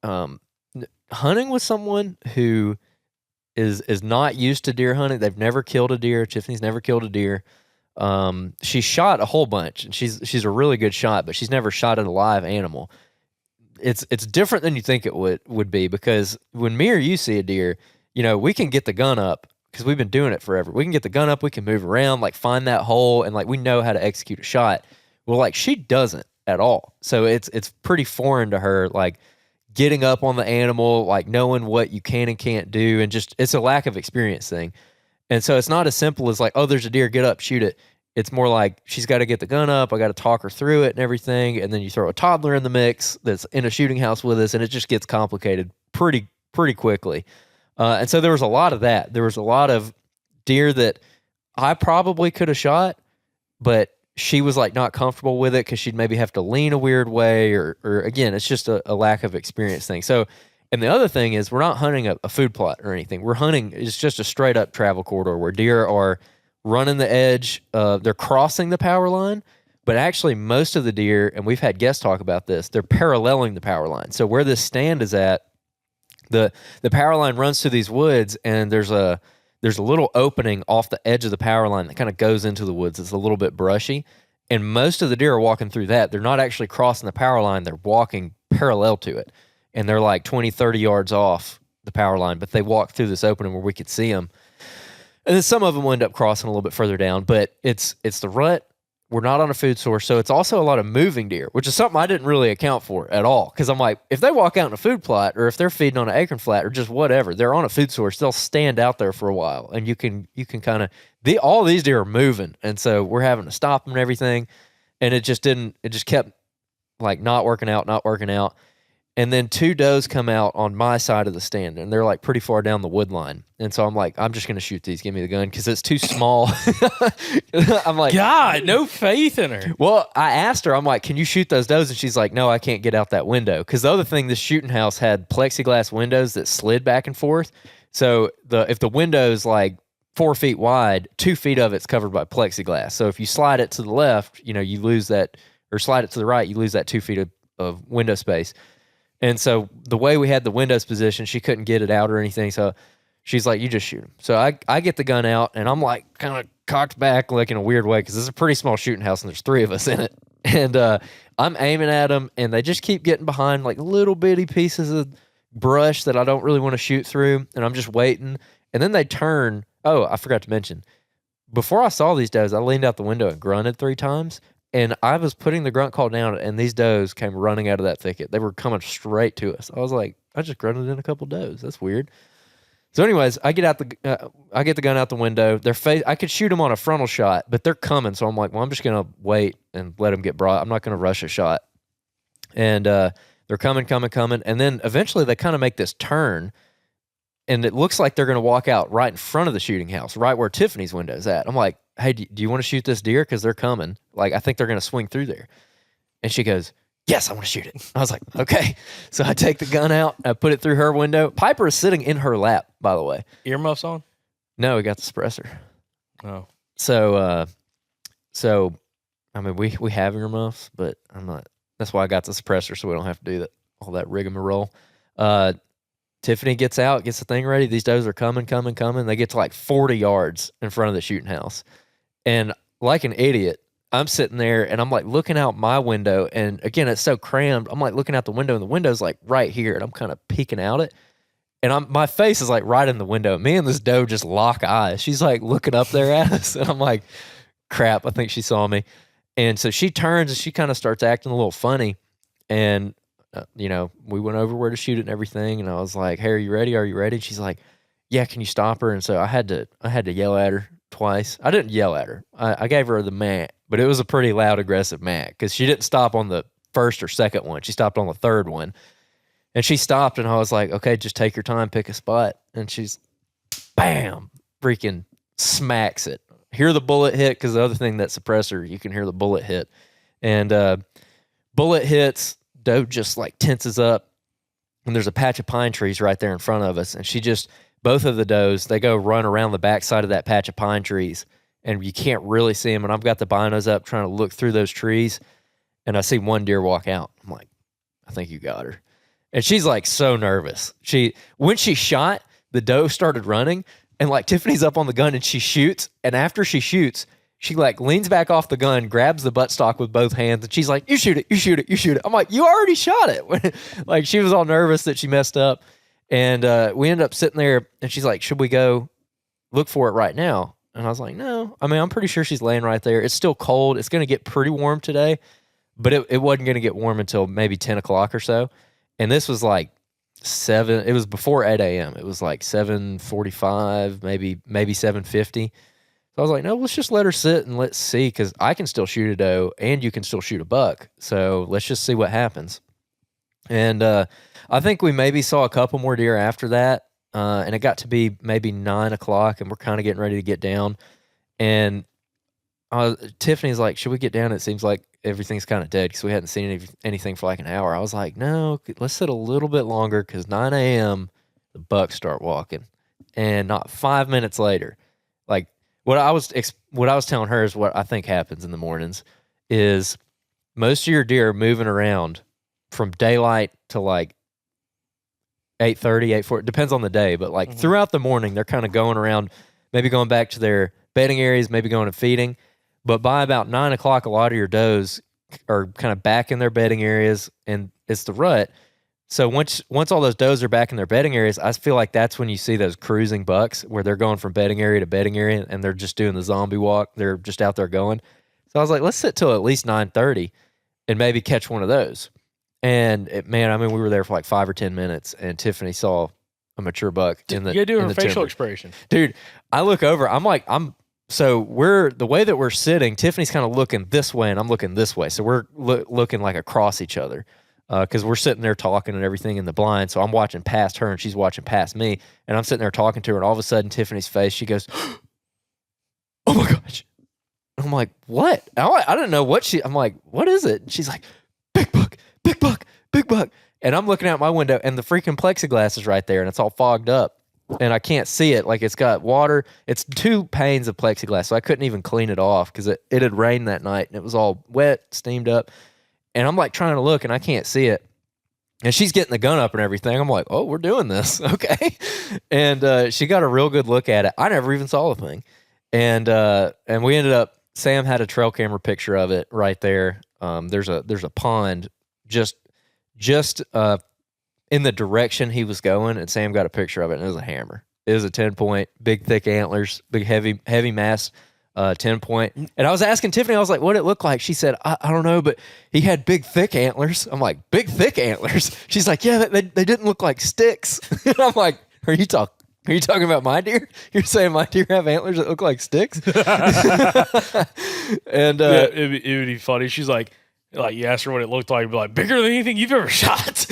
hunting with someone who is not used to deer hunting. They've never killed a deer. Tiffany's never killed a deer. She shot a whole bunch, and she's a really good shot, but she's never shot at a live animal. It's different than you think it would be, because when me or you see a deer, we can get the gun up because we've been doing it forever. We can get the gun up, we can move around, like find that hole, and like we know how to execute a shot. Well, like she doesn't at all. So it's pretty foreign to her, like getting up on the animal, like knowing what you can and can't do, and just it's a lack of experience thing. And so it's not as simple as like, oh, there's a deer, get up, shoot it. It's more like she's got to get the gun up, I got to talk her through it and everything, and then you throw a toddler in the mix that's in a shooting house with us, and it just gets complicated pretty quickly. And so there was a lot of that. There was a lot of deer that I probably could have shot, but she was like not comfortable with it because she'd maybe have to lean a weird way, or again, it's just a lack of experience thing. So, and the other thing is we're not hunting a food plot or anything. We're hunting, it's just a straight up travel corridor where deer are running the edge. They're crossing the power line, but actually most of the deer, and we've had guests talk about this, they're paralleling the power line. So where this stand is at, the power line runs through these woods, and there's a little opening off the edge of the power line that kind of goes into the woods. It's a little bit brushy, and most of the deer are walking through that. They're not actually crossing the power line. They're walking parallel to it, and they're like 20, 30 yards off the power line, but they walk through this opening where we could see them. And then some of them will end up crossing a little bit further down, but it's the rut. We're not on a food source, so it's also a lot of moving deer, which is something I didn't really account for at all. Because I'm like, if they walk out in a food plot, or if they're feeding on an acorn flat, or just whatever, they're on a food source, they'll stand out there for a while, and you can kind of all these deer are moving, and so we're having to stop them and everything, and it just kept like not working out. And then 2 does come out on my side of the stand, and they're like pretty far down the wood line. And so I'm like, I'm just going to shoot these. Give me the gun, because it's too small. I'm like,
God, no faith in her.
Well, I asked her, I'm like, can you shoot those does? And she's like, no, I can't get out that window. Because the other thing, this shooting house had plexiglass windows that slid back and forth. So if the window's like 4 feet wide, 2 feet of it's covered by plexiglass. So if you slide it to the left, you lose that, or slide it to the right, you lose that 2 feet of window space. And so the way we had the windows positioned, she couldn't get it out or anything. So she's like, you just shoot him. So I get the gun out, and I'm like kind of cocked back like in a weird way, because it's a pretty small shooting house and there's 3 of us in it. And I'm aiming at them, and they just keep getting behind like little bitty pieces of brush that I don't really want to shoot through. And I'm just waiting. And then they turn. Oh, I forgot to mention, before I saw these does, I leaned out the window and grunted 3 times. And I was putting the grunt call down, and these does came running out of that thicket. They were coming straight to us. I was like, I just grunted in a couple does. That's weird. So, anyways, I get the gun out the window. I could shoot them on a frontal shot, but they're coming. So I'm like, well, I'm just gonna wait and let them get brought. I'm not gonna rush a shot. And they're coming, and then eventually they kind of make this turn, and it looks like they're gonna walk out right in front of the shooting house, right where Tiffany's window's at. I'm like, hey, do you want to shoot this deer? Because they're coming. Like, I think they're going to swing through there. And she goes, yes, I want to shoot it. I was like, okay. So I take the gun out. I put it through her window. Piper is sitting in her lap, by the way.
Earmuffs on?
No, he got the suppressor.
Oh.
So I mean, we have earmuffs, but I'm not. That's why I got the suppressor, so we don't have to do that all that rigmarole. Tiffany gets out, gets the thing ready. These does are coming. They get to like 40 yards in front of the shooting house. And like an idiot, I'm sitting there and I'm like looking out my window. And again, it's so crammed. I'm like looking out the window and the window's like right here. And I'm kind of peeking out it. And my face is like right in the window. Me and this doe just lock eyes. She's like looking up there at us. And I'm like, crap, I think she saw me. And so she turns and she kind of starts acting a little funny. And we went over where to shoot it and everything, and I was like, "Hey, are you ready? Are you ready?" And she's like, "Yeah, can you stop her?" And so I had to yell at her twice. I didn't yell at her. I gave her the mat, but it was a pretty loud, aggressive mat because she didn't stop on the first or second one. She stopped on the third one, and she stopped, and I was like, "Okay, just take your time, pick a spot." And she's, bam, freaking smacks it. Hear the bullet hit because the other thing, that suppressor, you can hear the bullet hit, and bullet hits. Doe just like tenses up, and there's a patch of pine trees right there in front of us. And both of the does, they go run around the backside of that patch of pine trees, and you can't really see them. And I've got the binos up trying to look through those trees, and I see one deer walk out. I'm like, I think you got her. And she's like so nervous. When she shot, the doe started running, and like Tiffany's up on the gun and she shoots. And after she shoots, she like leans back off the gun, grabs the buttstock with both hands, and she's like, "You shoot it, you shoot it, you shoot it." I'm like, "You already shot it." Like she was all nervous that she messed up. And we ended up sitting there, and she's like, "Should we go look for it right now?" And I was like, "No. I mean, I'm pretty sure she's laying right there. It's still cold. It's going to get pretty warm today, but it wasn't going to get warm until maybe 10 o'clock or so." And this was like 7. It was before 8 a.m. It was like 7:45, maybe 7:50. So I was like, no, let's just let her sit and let's see, because I can still shoot a doe and you can still shoot a buck. So let's just see what happens. And I think we maybe saw a couple more deer after that, and it got to be maybe 9 o'clock, and we're kind of getting ready to get down. And Tiffany's like, should we get down? It seems like everything's kind of dead because we hadn't seen anything for like an hour. I was like, no, let's sit a little bit longer because 9 a.m., the bucks start walking. And not 5 minutes later, like, what I was telling her is what I think happens in the mornings is most of your deer are moving around from daylight to like 8:30, 8:40, depends on the day, but like throughout the morning, they're kind of going around, maybe going back to their bedding areas, maybe going and feeding. But by about 9 o'clock, a lot of your does are kind of back in their bedding areas, and it's the rut. So once all those does are back in their bedding areas, I feel like that's when you see those cruising bucks where they're going from bedding area to bedding area, and they're just doing the zombie walk. They're just out there going. So I was like, let's sit till at least 9:30 and maybe catch one of those. And we were there for like 5 or 10 minutes, and Tiffany saw a mature buck in the
You do
in
a
the
facial
timber.
expression.
Dude, I look over. So the way that we're sitting, Tiffany's kind of looking this way and I'm looking this way. So we're looking like across each other because we're sitting there talking and everything in the blind. So I'm watching past her and she's watching past me, and I'm sitting there talking to her, and all of a sudden Tiffany's face, she goes, "Oh my gosh." I'm like, "What?" I didn't know what I'm like, "What is it?" And she's like, "Big buck, big buck, big buck." And I'm looking out my window, and the freaking plexiglass is right there, and it's all fogged up. And I can't see it. Like, it's got water. It's 2 panes of plexiglass, so I couldn't even clean it off because it had rained that night, and it was all wet, steamed up. And I'm like trying to look, and I can't see it. And she's getting the gun up and everything. I'm like, oh, we're doing this. Okay. And she got a real good look at it. I never even saw the thing. And we ended up, Sam had a trail camera picture of it right there. There's a pond just in the direction he was going, and Sam got a picture of it, and it was a hammer. It was a 10-point, big, thick antlers, big, heavy mass, 10-point. And I was asking Tiffany, I was like, what did it look like? She said, I don't know, but he had big, thick antlers. I'm like, big, thick antlers? She's like, yeah, they didn't look like sticks. And I'm like, are you talking about my deer? You're saying my deer have antlers that look like sticks? And
it would be funny. She's like you asked her what it looked like, be like, bigger than anything you've ever shot.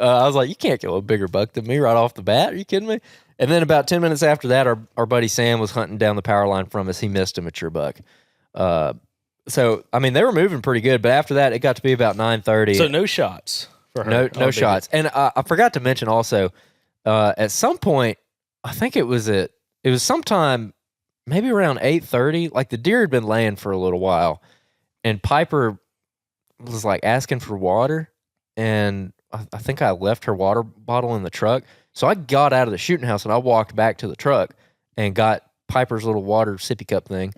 I was like, you can't kill a bigger buck than me right off the bat. Are you kidding me? And then about 10 minutes after that, our buddy Sam was hunting down the power line from us. He missed a mature buck. So, I mean, they were moving pretty good, but after that, it got to be about 9:30.
So no shots for her.
No shots. And I forgot to mention also, at some point, I think it was sometime maybe around 8:30. Like the deer had been laying for a little while, and Piper was like asking for water, and I think I left her water bottle in the truck. So I got out of the shooting house and I walked back to the truck and got Piper's little water sippy cup thing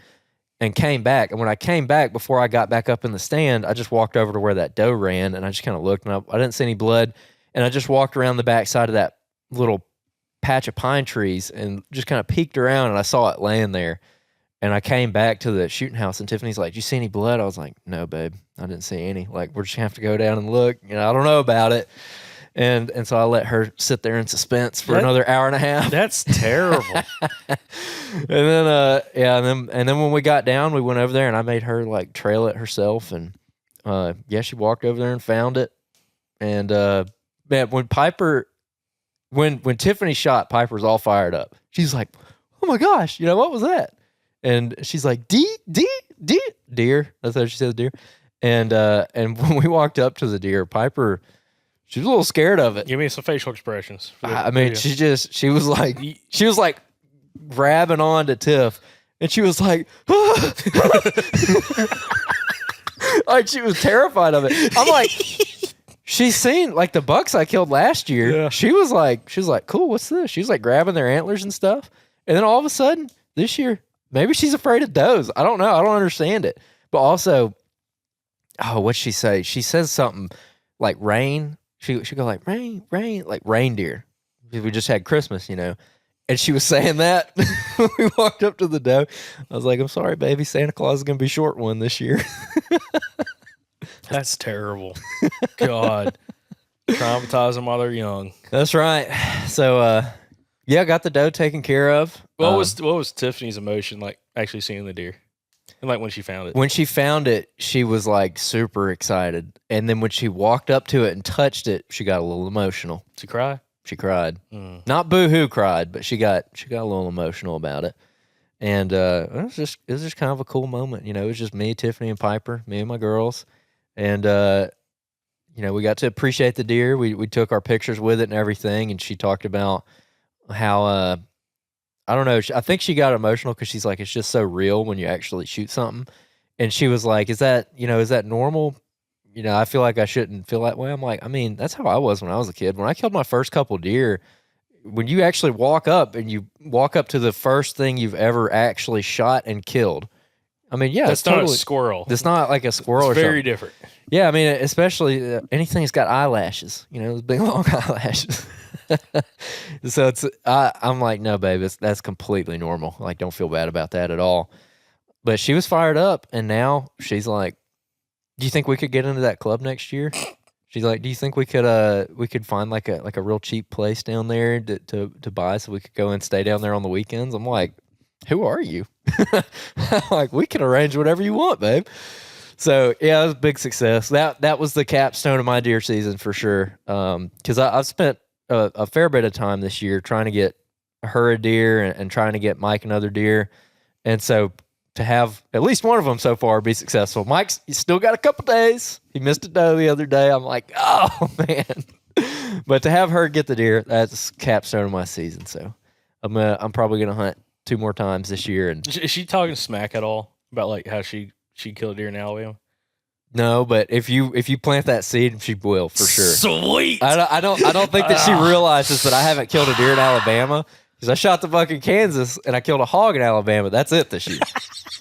and came back. And when I came back, before I got back up in the stand, I just walked over to where that doe ran and I just kind of looked and I didn't see any blood. And I just walked around the back side of that little patch of pine trees and just kind of peeked around and I saw it laying there. And I came back to the shooting house and Tiffany's like, "Did you see any blood?" I was like, "No, babe, I didn't see any. Like, we're just gonna have to go down and look. I don't know about it." And so I let her sit there in suspense for another hour and a half.
That's terrible.
And then and then when we got down, we went over there and I made her like trail it herself. And she walked over there and found it. And man, when Tiffany shot, Piper was all fired up. She's like, "Oh my gosh, what was that?" And she's like, deer. That's how she said deer. And when we walked up to the deer, Piper, she was a little scared of it.
Give me some facial expressions.
I mean, she was like grabbing on to Tiff, and she was like, like she was terrified of it. I'm like, she's seen like the bucks I killed last year.
Yeah.
She was like, "Cool, what's this?" She was like grabbing their antlers and stuff. And then all of a sudden this year, maybe she's afraid of does. I don't know. I don't understand it. But also, what'd she say? She says something like rain. She go like rain, like reindeer. We just had Christmas, And she was saying that when we walked up to the doe. I was like, "I'm sorry, baby. Santa Claus is going to be short one this year."
That's terrible. God. Traumatize them while they're young.
That's right. So, I got the doe taken care of.
What was Tiffany's emotion like actually seeing the deer? And like when she found it?
When she found it, she was like super excited. And then when she walked up to it and touched it, she got a little emotional.
Did she cry?
She cried. Not boo-hoo cried, but she got a little emotional about it. And it was just kind of a cool moment. It was just me, Tiffany, and Piper, me and my girls. And we got to appreciate the deer. We took our pictures with it and everything, and she talked about how I don't know. I think she got emotional because she's like, it's just so real when you actually shoot something. And she was like, is that normal? I feel like I shouldn't feel that way. I'm like, I mean, that's how I was when I was a kid. When I killed my first couple deer, when you actually walk up to the first thing you've ever actually shot and killed. I mean, yeah,
that's not a squirrel.
It's not like a squirrel.
It's
or
very
something.
different.
Yeah, I mean, especially anything that's got eyelashes. Those big long eyelashes. So I'm like, no, babe, that's completely normal. Like, don't feel bad about that at all. But she was fired up, and now she's like, "Do you think we could get into that club next year?" She's like, "Do you think we could find like a real cheap place down there to buy so we could go and stay down there on the weekends?" I'm like, "Who are you?" Like, we can arrange whatever you want, babe. So yeah, it was a big success. That was the capstone of my deer season for sure. Because I've spent a fair bit of time this year trying to get her a deer and trying to get Mike another deer, and so to have at least one of them so far be successful. Mike's still got a couple days. He missed a doe the other day. I'm like, oh man. But to have her get the deer, that's capstone of my season. So I'm probably gonna hunt 2 more times this year. And
is she talking smack at all about like how she killed a deer in Alabama?
no, but if you plant that seed, she will for sure.
Sweet.
I don't think that she realizes that I haven't killed a deer in Alabama because I shot the buck in Kansas and I killed a hog in Alabama. That's it this year.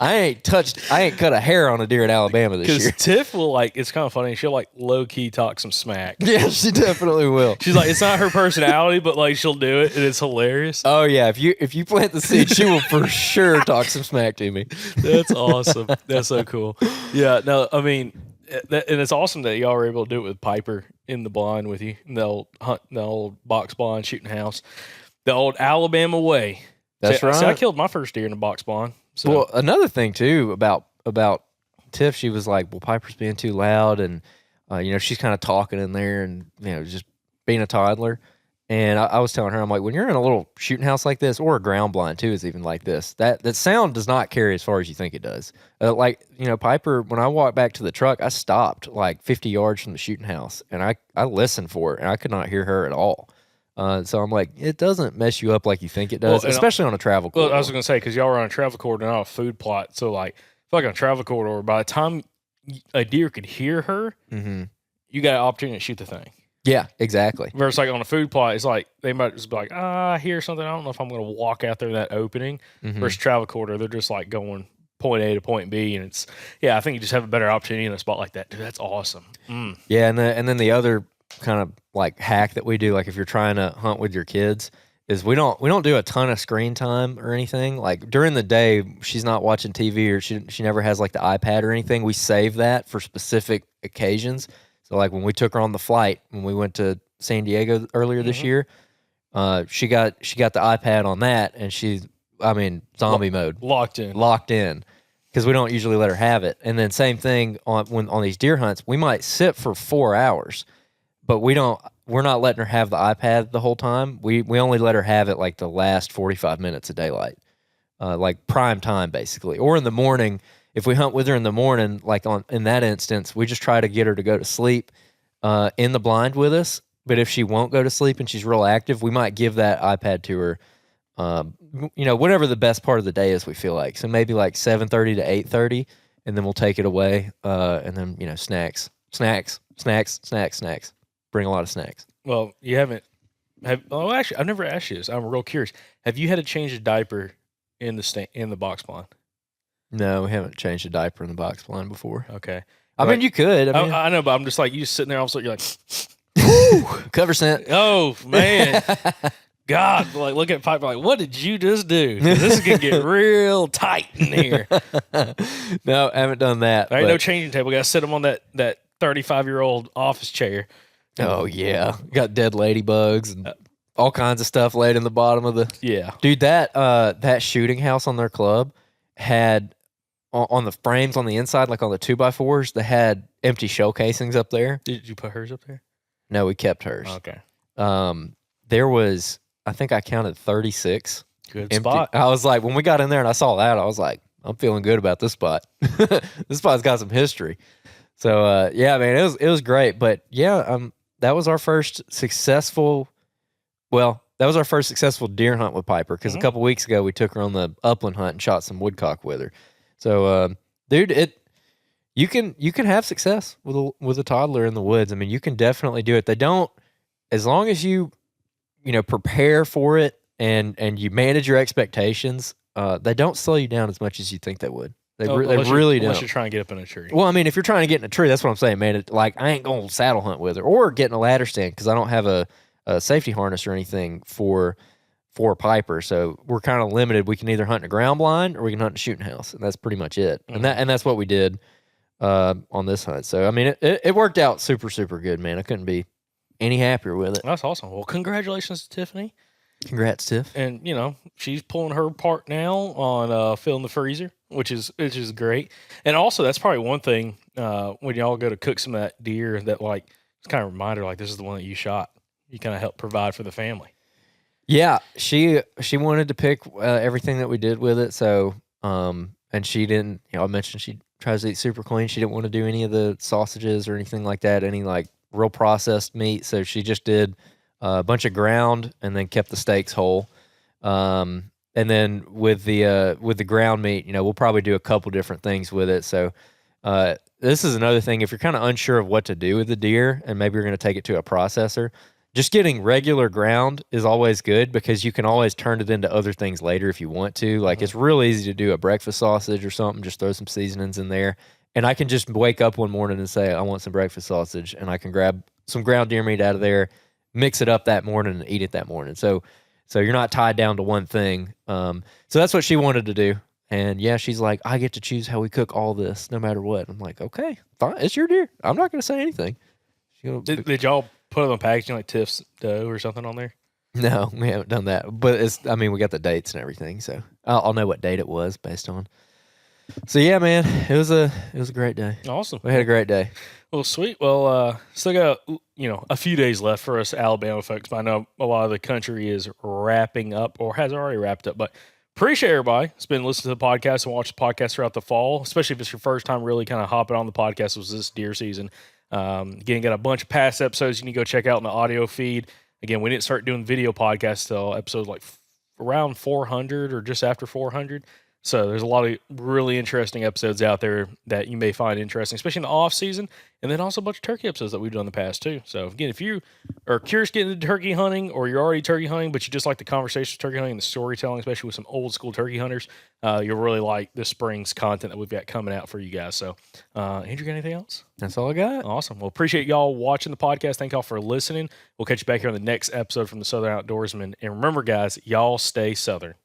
I ain't cut a hair on a deer in Alabama this year.
Because Tiff will it's kind of funny. She'll low key talk some smack.
Yeah, she definitely will.
She's like, it's not her personality, but she'll do it and it's hilarious.
Oh yeah, if you plant the seed, she will for sure talk some smack to me.
That's awesome. That's so cool. Yeah, no, I mean, and it's awesome that y'all were able to do it with Piper in the blind with you, in the old box blind shooting house, the old Alabama way.
That's right.
See, I killed my first deer in a box blind. So.
Well, another thing too about Tiff, she was like, "Well, Piper's being too loud," and she's kind of talking in there, and just being a toddler. And I was telling her, I'm like, when you're in a little shooting house like this, or a ground blind too, is even like this. That sound does not carry as far as you think it does. Piper, when I walked back to the truck, I stopped like 50 yards from the shooting house, and I listened for it, and I could not hear her at all. So I'm like, it doesn't mess you up like you think it does,
Well,
especially on a travel
Well,
corridor.
I was going to say, because y'all were on a travel corridor, not a food plot. So, like, on a travel corridor, by the time a deer could hear her, you got an opportunity to shoot the thing.
Yeah, exactly.
Versus, like, on a food plot, it's like they might just be like, I hear something. I don't know if I'm going to walk out there that opening. Versus travel corridor, they're just like going point A to point B. And it's, I think you just have a better opportunity in a spot like that. Dude, that's awesome.
Yeah, and then the other kind of like hack that we do, like if you're trying to hunt with your kids, is we don't do a ton of screen time or anything. Like during the day, she's not watching TV or she never has like the iPad or anything. We save that for specific occasions. So like when we took her on the flight when we went to San Diego earlier this year, she got the iPad on that, and zombie mode,
Locked in.
because we don't usually let her have it. And then same thing on these deer hunts, we might sit for 4 hours, but we're not letting her have the iPad the whole time. We only let her have it like the last 45 minutes of daylight, like prime time basically. Or in the morning, if we hunt with her in the morning, like in that instance, we just try to get her to go to sleep in the blind with us. But if she won't go to sleep and she's real active, we might give that iPad to her, whatever the best part of the day is we feel like. So maybe like 7:30 to 8:30, and then we'll take it away, and then, snacks. Bring a lot of snacks.
Well, you haven't. Actually, I've never asked you this. I'm real curious. Have you had to change a diaper in the box blind?
No, we haven't changed a diaper in the box blind before.
Okay.
I mean, you could.
I know, but I'm just like, you just sitting there, all of a sudden you're like,
cover scent.
oh, man. God, like, look at pipe, like, what did you just do? This is going to get real tight in here.
No, I haven't done that.
There ain't no changing table. Got to sit them on that 35-year-old office chair.
Oh, yeah. Got dead ladybugs and all kinds of stuff laid in the bottom of the...
Yeah.
Dude, that shooting house on their club had... On the frames on the inside, like on the 2x4s, they had empty shell casings up there.
Did you put hers up there?
No, we kept hers.
Okay.
There was, I think I counted 36.
Good
empty.
spot.
I was like, when we got in there and I saw that, I was like, I'm feeling good about this spot. This spot's got some history. So, yeah, man, it was great. But yeah, that was our first successful deer hunt with Piper, because a couple weeks ago we took her on the upland hunt and shot some woodcock with her. So, dude, you can have success with a toddler in the woods. I mean, you can definitely do it. They don't, as long as you prepare for it and you manage your expectations, they don't slow you down as much as you think they would. They really don't.
Unless you're trying to get up in a tree.
Well, I mean, if you're trying to get in a tree, that's what I'm saying, man. I ain't going to saddle hunt with her or get in a ladder stand, because I don't have a safety harness or anything for Piper. So we're kind of limited. We can either hunt in a ground blind or we can hunt in a shooting house, and that's pretty much it. And that's what we did on this hunt. So, I mean, it worked out super, super good, man. I couldn't be any happier with it.
That's awesome. Well, congratulations to Tiffany.
Congrats, Tiff.
And, she's pulling her part now on filling the freezer, which is great. And also, that's probably one thing when y'all go to cook some of that deer that, like, it's kind of a reminder, like, this is the one that you shot. You kind of help provide for the family.
Yeah, she wanted to pick everything that we did with it. So, and she didn't. I mentioned she tries to eat super clean. She didn't want to do any of the sausages or anything like that. Any like real processed meat. So she just did a bunch of ground and then kept the steaks whole. And then with the ground meat, we'll probably do a couple different things with it. So, this is another thing. If you're kind of unsure of what to do with the deer, and maybe you're going to take it to a processor, just getting regular ground is always good, because you can always turn it into other things later if you want to. Like, it's real easy to do a breakfast sausage or something. Just throw some seasonings in there. And I can just wake up one morning and say, I want some breakfast sausage. And I can grab some ground deer meat out of there, mix it up that morning, and eat it that morning. So you're not tied down to one thing. So that's what she wanted to do. And yeah, she's like, I get to choose how we cook all this, no matter what. I'm like, okay, fine. It's your deer. I'm not going to say anything.
Did y'all put it on packaging like Tiff's dough or something on there?
No, we haven't done that. But we got the dates and everything, so I'll know what date it was based on. So yeah, man, it was a great day.
Awesome.
We had a great day.
Well, sweet. Well, still got a few days left for us Alabama folks. But I know a lot of the country is wrapping up or has already wrapped up. But appreciate everybody that's been listening to the podcast and watched the podcast throughout the fall, especially if it's your first time really kind of hopping on the podcast. Was this deer season? Again, got a bunch of past episodes you need to go check out in the audio feed. Again, we didn't start doing video podcasts till episodes like around 400 or just after 400. So there's a lot of really interesting episodes out there that you may find interesting, especially in the off season, and then also a bunch of turkey episodes that we've done in the past too. So again, if you are curious getting into turkey hunting, or you're already turkey hunting, but you just like the conversation of turkey hunting and the storytelling, especially with some old school turkey hunters, you'll really like this spring's content that we've got coming out for you guys. So, Andrew, got anything else?
That's all I got.
Awesome. Well, appreciate y'all watching the podcast. Thank y'all for listening. We'll catch you back here on the next episode from the Southern Outdoorsman. And remember, guys, y'all stay Southern.